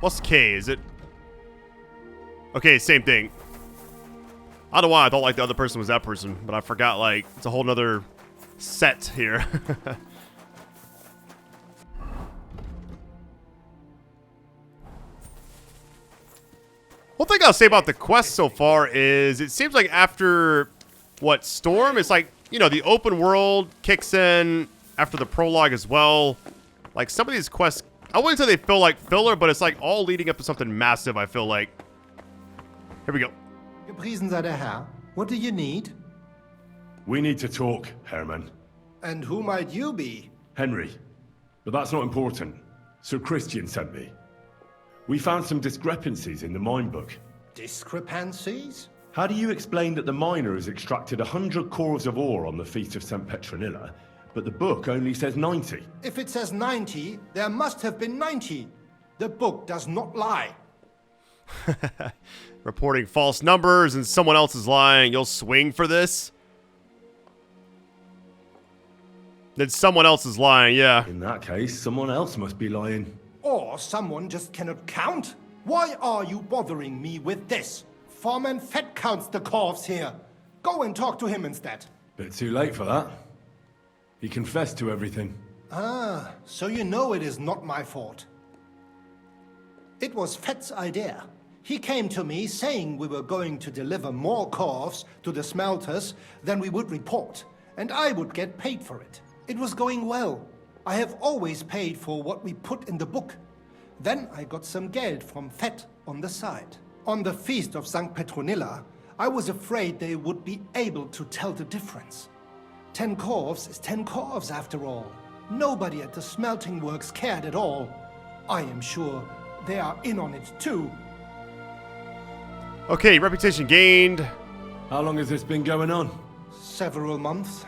What's K? Is it? Okay, same thing. I don't know why I thought like the other person was that person, but I forgot like it's a whole nother set here. One thing I'll say about the quest so far is it seems like after what Storm, it's like, you know, the open world kicks in after the prologue as well. Like some of these quests, I wouldn't say they feel like filler, but it's like all leading up to something massive, I feel like. Here we go. Gepriesen sei der Herr. What do you need? We need to talk, Herman. And who might you be? Henry. But that's not important. Sir Christian sent me. We found some discrepancies in the mine book. Discrepancies? How do you explain that the miner has extracted 100 cores of ore on the Feast of St. Petronilla, but the book only says 90? If it says 90, there must have been 90. The book does not lie. Reporting false numbers and someone else is lying. You'll swing for this? Then someone else is lying, yeah. In that case, someone else must be lying. Or someone just cannot count? Why are you bothering me with this? Foreman Fett counts the corpse here. Go and talk to him instead. Bit too late for that. He confessed to everything. Ah, so you know it is not my fault. It was Fett's idea. He came to me saying we were going to deliver more corpses to the smelters than we would report, and I would get paid for it. It was going well. I have always paid for what we put in the book. Then I got some geld from Fett on the side. On the Feast of St. Petronilla, I was afraid they would be able to tell the difference. 10 corves is 10 corves after all. Nobody at the smelting works cared at all. I am sure they are in on it too. Okay, reputation gained. How long has this been going on? Several months.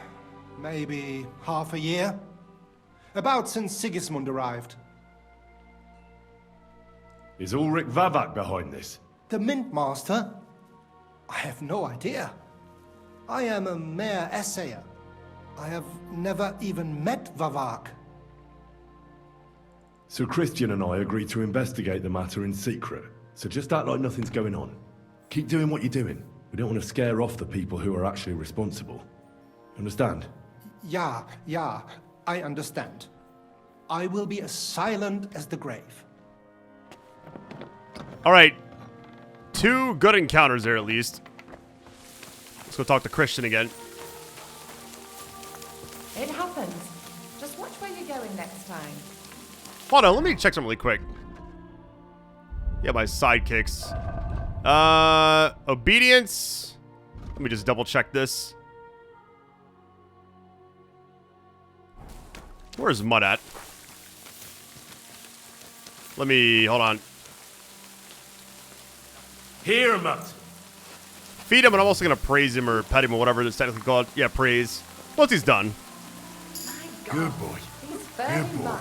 Maybe half a year. About since Sigismund arrived. Is Ulrich Vavak behind this? The Mint Master? I have no idea. I am a mere assayer. I have never even met Vavak. Sir Christian and I agreed to investigate the matter in secret, so just act like nothing's going on. Keep doing what you're doing. We don't want to scare off the people who are actually responsible. Understand? Yeah, I understand. I will be as silent as the grave. Alright. 2 good encounters there at least. Let's go talk to Christian again. It happens. Just watch where you're going next time. Hold on, let me check something really quick. Yeah, my sidekicks. Obedience. Let me just double check this. Where's Mutt at? Let me, hold on. Here, Mutt. Feed him, and I'm also going to praise him or pet him or whatever it's technically called. Yeah, praise. Once he's done. Good boy. Good boy.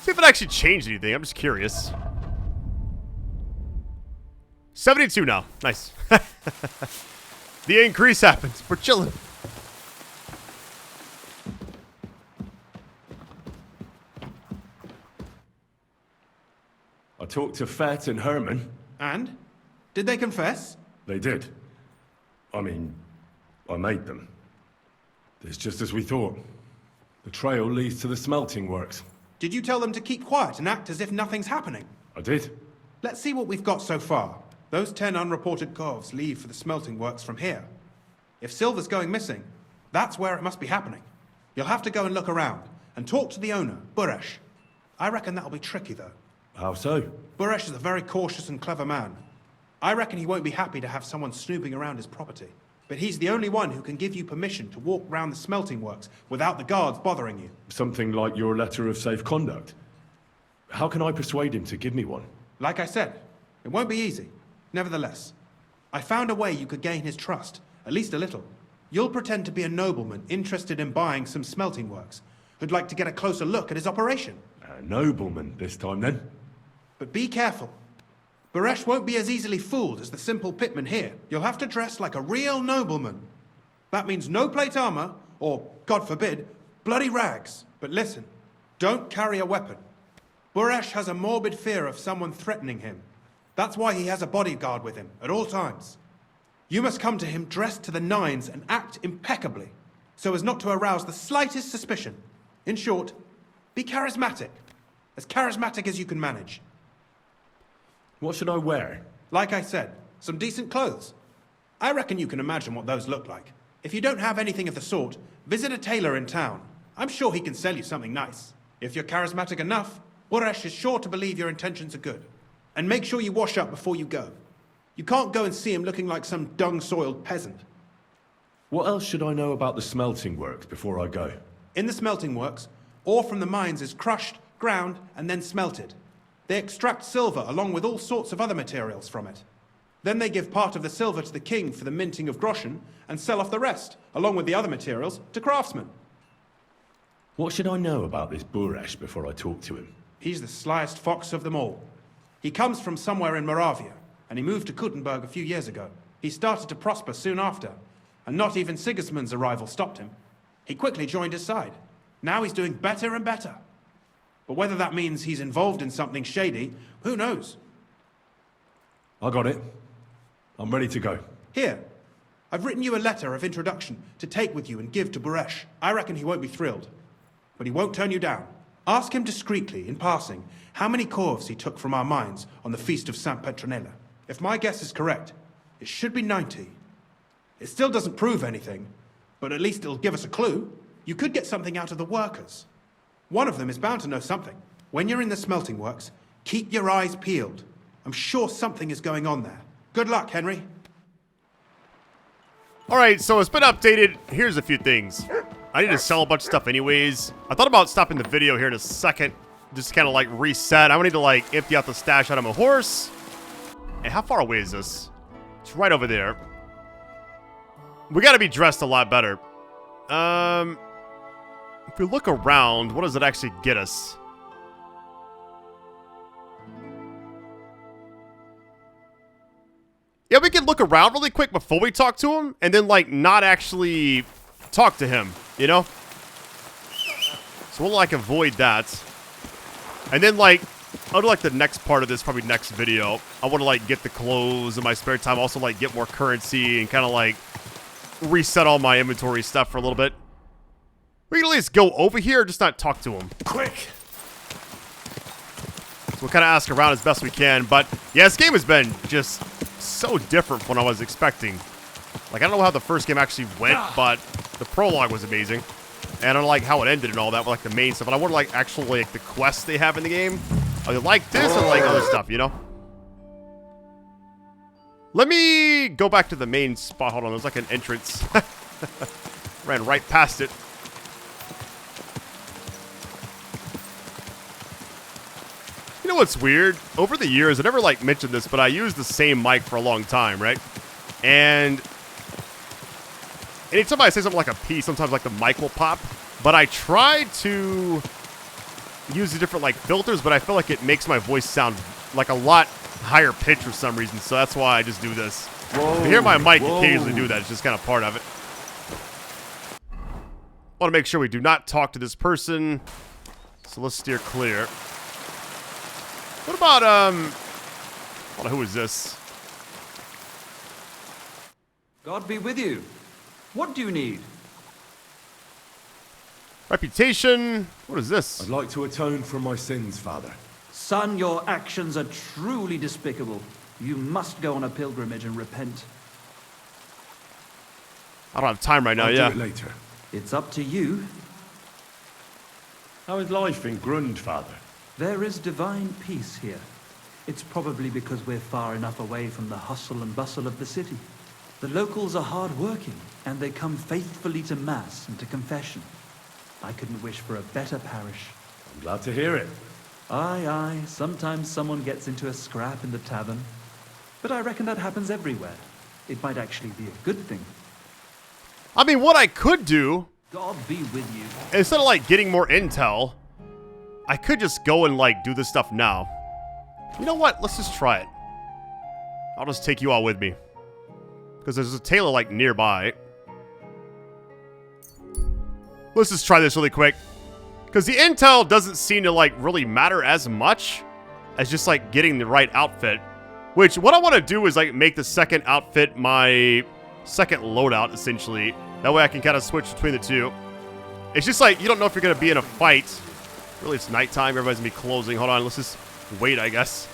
See if it actually changed anything. I'm just curious. 72 now. Nice. The increase happens. We're chilling. I talked to Fett and Herman. And? Did they confess? They did. I mean, I made them. It's just as we thought. The trail leads to the smelting works. Did you tell them to keep quiet and act as if nothing's happening? I did. Let's see what we've got so far. Those 10 unreported corves leave for the smelting works from here. If silver's going missing, that's where it must be happening. You'll have to go and look around and talk to the owner, Buresh. I reckon that'll be tricky, though. How so? Buresh is a very cautious and clever man. I reckon he won't be happy to have someone snooping around his property. But he's the only one who can give you permission to walk round the smelting works without the guards bothering you. Something like your letter of safe conduct. How can I persuade him to give me one? Like I said, it won't be easy. Nevertheless, I found a way you could gain his trust, at least a little. You'll pretend to be a nobleman interested in buying some smelting works, who'd like to get a closer look at his operation. A nobleman this time, then? But be careful. Baresh won't be as easily fooled as the simple pitman here. You'll have to dress like a real nobleman. That means no plate armor, or, God forbid, bloody rags. But listen, don't carry a weapon. Baresh has a morbid fear of someone threatening him. That's why he has a bodyguard with him at all times. You must come to him dressed to the nines and act impeccably, so as not to arouse the slightest suspicion. In short, be charismatic. As charismatic as you can manage. What should I wear? Like I said, some decent clothes. I reckon you can imagine what those look like. If you don't have anything of the sort, visit a tailor in town. I'm sure he can sell you something nice. If you're charismatic enough, Boresh is sure to believe your intentions are good. And make sure you wash up before you go. You can't go and see him looking like some dung-soiled peasant. What else should I know about the smelting works before I go? In the smelting works, ore from the mines is crushed, ground, and then smelted. They extract silver along with all sorts of other materials from it. Then they give part of the silver to the king for the minting of groschen and sell off the rest, along with the other materials, to craftsmen. What should I know about this Boresh before I talk to him? He's the slyest fox of them all. He comes from somewhere in Moravia, and he moved to Kuttenberg a few years ago. He started to prosper soon after, and not even Sigismund's arrival stopped him. He quickly joined his side. Now he's doing better and better. But whether that means he's involved in something shady, who knows? I got it. I'm ready to go. Here, I've written you a letter of introduction to take with you and give to Boresh. I reckon he won't be thrilled, but he won't turn you down. Ask him discreetly, in passing, how many corves he took from our mines on the feast of Saint Petronella. If my guess is correct, it should be 90. It still doesn't prove anything, but at least it'll give us a clue. You could get something out of the workers. One of them is bound to know something. When you're in the smelting works, keep your eyes peeled. I'm sure something is going on there. Good luck, Henry. Alright, so it's been updated. Here's a few things. I need to sell a bunch of stuff anyways. I thought about stopping the video here in a second. Just kind of like reset. I need to like empty out the stash out of my horse. And how far away is this? It's right over there. We gotta be dressed a lot better. If we look around, what does it actually get us? Yeah, we can look around really quick before we talk to him, and then, like, not actually talk to him, you know? So we'll, like, avoid that. And then, like, I'll do, like, the next part of this, probably next video. I want to, like, get the clothes in my spare time, also, like, get more currency and kind of, like, reset all my inventory stuff for a little bit. We can at least go over here, just not talk to him. Quick! So we'll kind of ask around as best we can, but, yeah, this game has been just so different from what I was expecting. Like, I don't know how the first game actually went, but the prologue was amazing. And I don't like how it ended and all that, with, like, the main stuff. But I wonder, like, actually, like, the quests they have in the game. Are they like this or like other stuff, you know? Let me go back to the main spot. Hold on, there's, like, an entrance. Ran right past it. You know what's weird? Over the years, I never, like, mentioned this, but I used the same mic for a long time, right? And anytime I say something like a P, sometimes, like, the mic will pop. But I tried to use the different, like, filters, but I feel like it makes my voice sound, like, a lot higher pitch for some reason. So that's why I just do this. You hear my mic occasionally do that. It's just kind of part of it. I want to make sure we do not talk to this person. So let's steer clear. What about, hold on, who is this? God be with you. What do you need? Reputation. What is this? I'd like to atone for my sins, Father. Son, your actions are truly despicable. You must go on a pilgrimage and repent. I don't have time right now, I'll yeah. do it later. It's up to you. How is life in Grund, Father? There is divine peace here. It's probably because we're far enough away from the hustle and bustle of the city. The locals are hard-working, and they come faithfully to Mass and to confession. I couldn't wish for a better parish. I'm glad to hear it. Aye, aye, sometimes someone gets into a scrap in the tavern. But I reckon that happens everywhere. It might actually be a good thing. I mean, what I could do, God be with you. instead of like getting more intel, I could just go and like do this stuff now. You know what? Let's just try it. I'll just take you all with me. Because there's a tailor like nearby. Let's just try this really quick. Because the intel doesn't seem to like really matter as much as just like getting the right outfit. Which, what I want to do is like make the second outfit my second loadout, essentially. That way I can kind of switch between the two. It's just like, you don't know if you're going to be in a fight. Really, it's nighttime. Everybody's going to be closing. Hold on, let's just wait, I guess.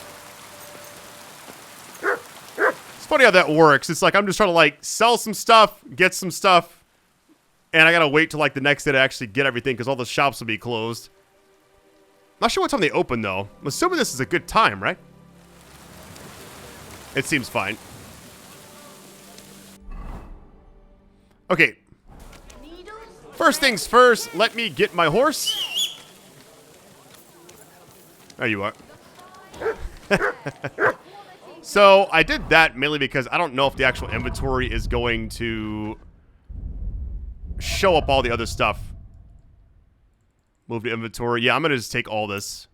It's funny how that works. It's like I'm just trying to like sell some stuff, get some stuff, and I got to wait till like the next day to actually get everything because all the shops will be closed. Not sure what time they open, though. I'm assuming this is a good time, right? It seems fine. Okay. First things first, let me get my horse. There you are. So, I did that mainly because I don't know if the actual inventory is going to show up all the other stuff. Move to inventory. Yeah, I'm going to just take all this.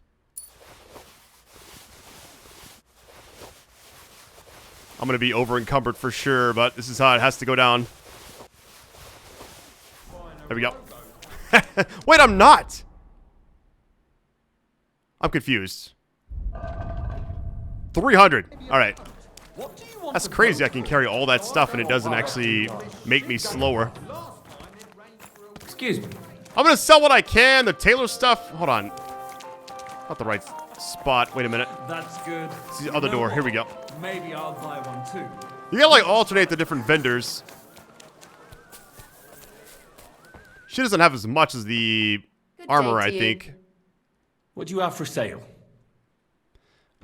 I'm going to be over encumbered for sure, but this is how it has to go down. There we go. Wait, I'm not. I'm confused. 300. All right. That's crazy. I can carry all that stuff and it doesn't actually make me slower. Excuse me. I'm going to sell what I can. The tailor stuff. Hold on. Not the right spot. Wait a minute. That's good. It's the other door. Here we go. Maybe I'll buy one too. You gotta like alternate the different vendors. She doesn't have as much as the armor, I think. What do you have for sale?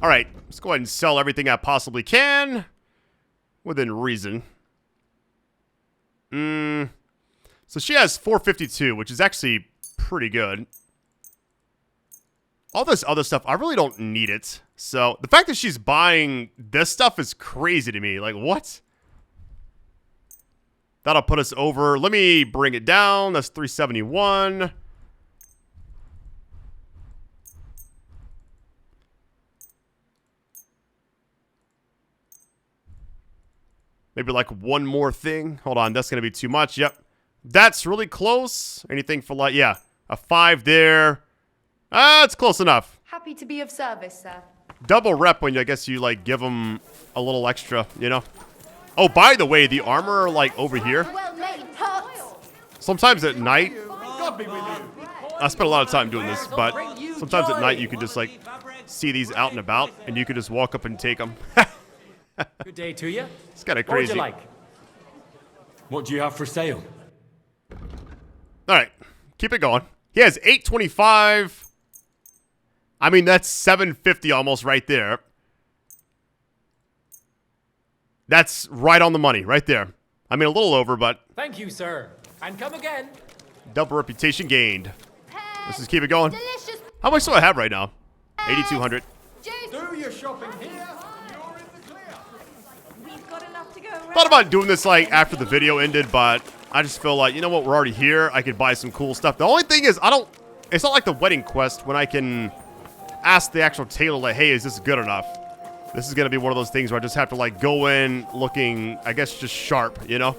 Alright, let's go ahead and sell everything I possibly can. Within reason. So she has 452, which is actually pretty good. All this other stuff, I really don't need it. So, the fact that she's buying this stuff is crazy to me. Like, what? That'll put us over. Let me bring it down. That's 371. Maybe like one more thing. Hold on, that's going to be too much. Yep. That's really close. Anything for like, yeah, a 5 there. It's close enough. Happy to be of service, sir. Double rep when I guess you like give them a little extra, you know? Oh, by the way, the armor like over here. Well made, Potts. Sometimes at night, I spent a lot of time doing this, but sometimes at night you can just like see these out and about and you can just walk up and take them. Good day to you. It's kind of crazy. What would you like? What do you have for sale? All right, keep it going. He has 825. I mean, that's 750 almost right there. That's right on the money, right there. I mean, a little over, but... Thank you, sir. And come again. Double reputation gained. Let's just keep it going. Delicious. How much do I have right now? 8,200. Do your shopping here. We've got enough to go around. Thought about doing this, like, after the video ended, but I just feel like, you know what, we're already here. I could buy some cool stuff. The only thing is, it's not like the wedding quest when I can ask the actual tailor, like, hey, is this good enough? This is going to be one of those things where I just have to, like, go in looking, I guess, just sharp, you know?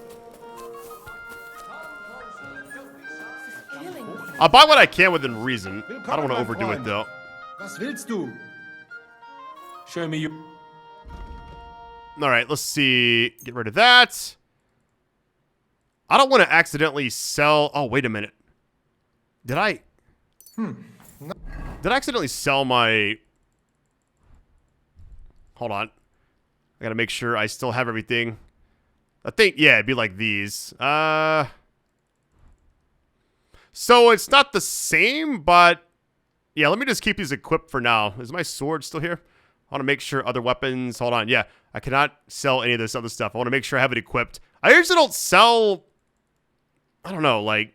I'll buy what I can within reason. I don't want to overdo it, though. Was willst du? Show me your... Alright, let's see. Get rid of that. I don't want to accidentally sell... Oh, wait a minute. Did I... Did I accidentally sell my... Hold on. I gotta make sure I still have everything. I think, yeah, it'd be like these. So it's not the same, but... Yeah, let me just keep these equipped for now. Is my sword still here? I want to make sure other weapons... Hold on, yeah. I cannot sell any of this other stuff. I want to make sure I have it equipped. I usually don't sell... I don't know, like...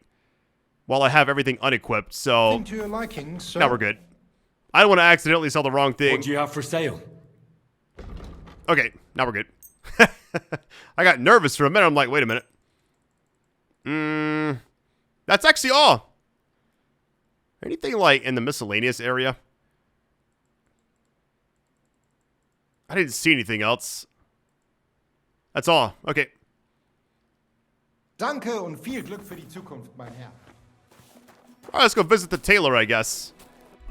While I have everything unequipped, so... To your liking, sir. Now we're good. I don't want to accidentally sell the wrong thing. What do you have for sale? Okay, now we're good. I got nervous for a minute. I'm like, wait a minute. That's actually all. Anything like in the miscellaneous area? I didn't see anything else. That's all. Okay. Danke und viel Glück für die Zukunft, mein Herr. Alright, let's go visit the tailor, I guess.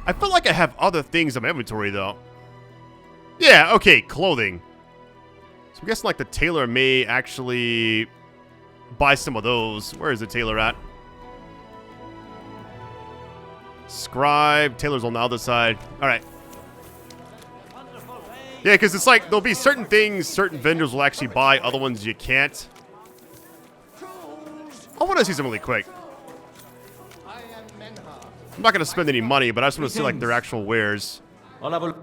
I feel like I have other things in my inventory, though. Yeah, okay, clothing. So I'm guessing, like, the tailor may actually buy some of those. Where is the tailor at? Scribe. Tailor's on the other side. Alright. Yeah, because it's like, there'll be certain things certain vendors will actually buy, other ones you can't. I want to see some really quick. I'm not going to spend any money, but I just want to see, like, their actual wares. I'll have a...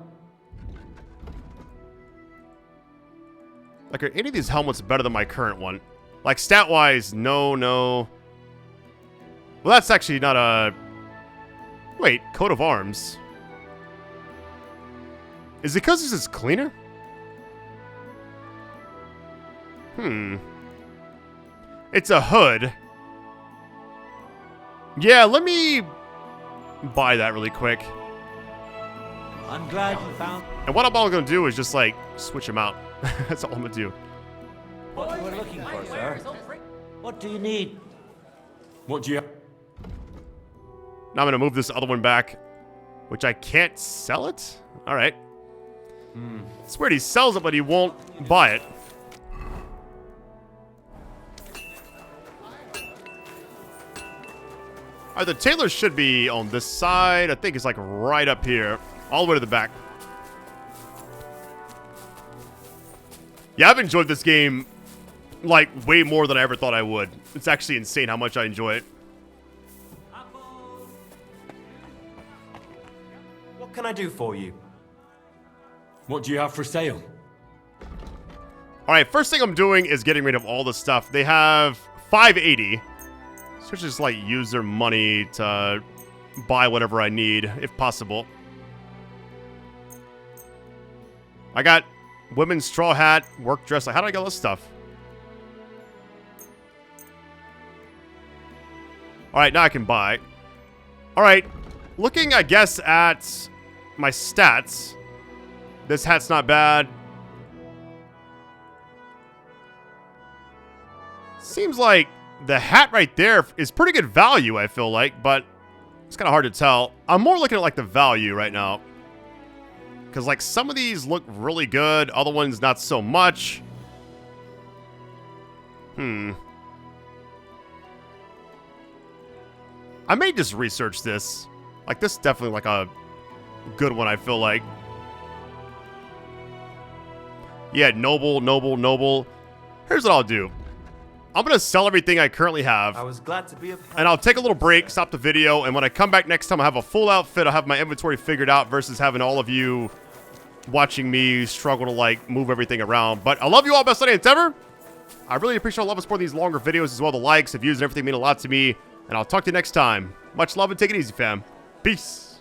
Like, are any of these helmets better than my current one? Like, stat-wise, no. Well, that's actually not a... Wait, coat of arms. Is it because this is cleaner? It's a hood. Yeah, let me buy that really quick. I'm glad you found... And what I'm all going to do is just, like, switch them out. That's all I'm going to do. What you were looking for, sir? What do you need? What do you... Now I'm going to move this other one back, which I can't sell it? All right. It's weird. He sells it, but he won't buy it. All right, the tailor should be on this side. I think it's like right up here, all the way to the back. Yeah, I've enjoyed this game like way more than I ever thought I would. It's actually insane how much I enjoy it. What can I do for you? What do you have for sale? All right, first thing I'm doing is getting rid of all the stuff. They have 580. So just like use their money to buy whatever I need, if possible. I got women's straw hat, work dress. Like, how do I get all this stuff? All right, now I can buy. All right, looking, I guess, at my stats. This hat's not bad. Seems like the hat right there is pretty good value, I feel like, but it's kind of hard to tell. I'm more looking at, like, the value right now. Because, like, some of these look really good. Other ones, not so much. I may just research this. Like, this is definitely, like, a good one, I feel like. Yeah, noble. Here's what I'll do. I'm going to sell everything I currently have. I was glad to be a... And I'll take a little break, stop the video, and when I come back next time, I'll have a full outfit. I'll have my inventory figured out versus having all of you watching me struggle to, like, move everything around. But I love you all, best audience ever. I really appreciate all love and support these longer videos as well. The likes, the views, and everything mean a lot to me. And I'll talk to you next time. Much love and take it easy, fam. Peace.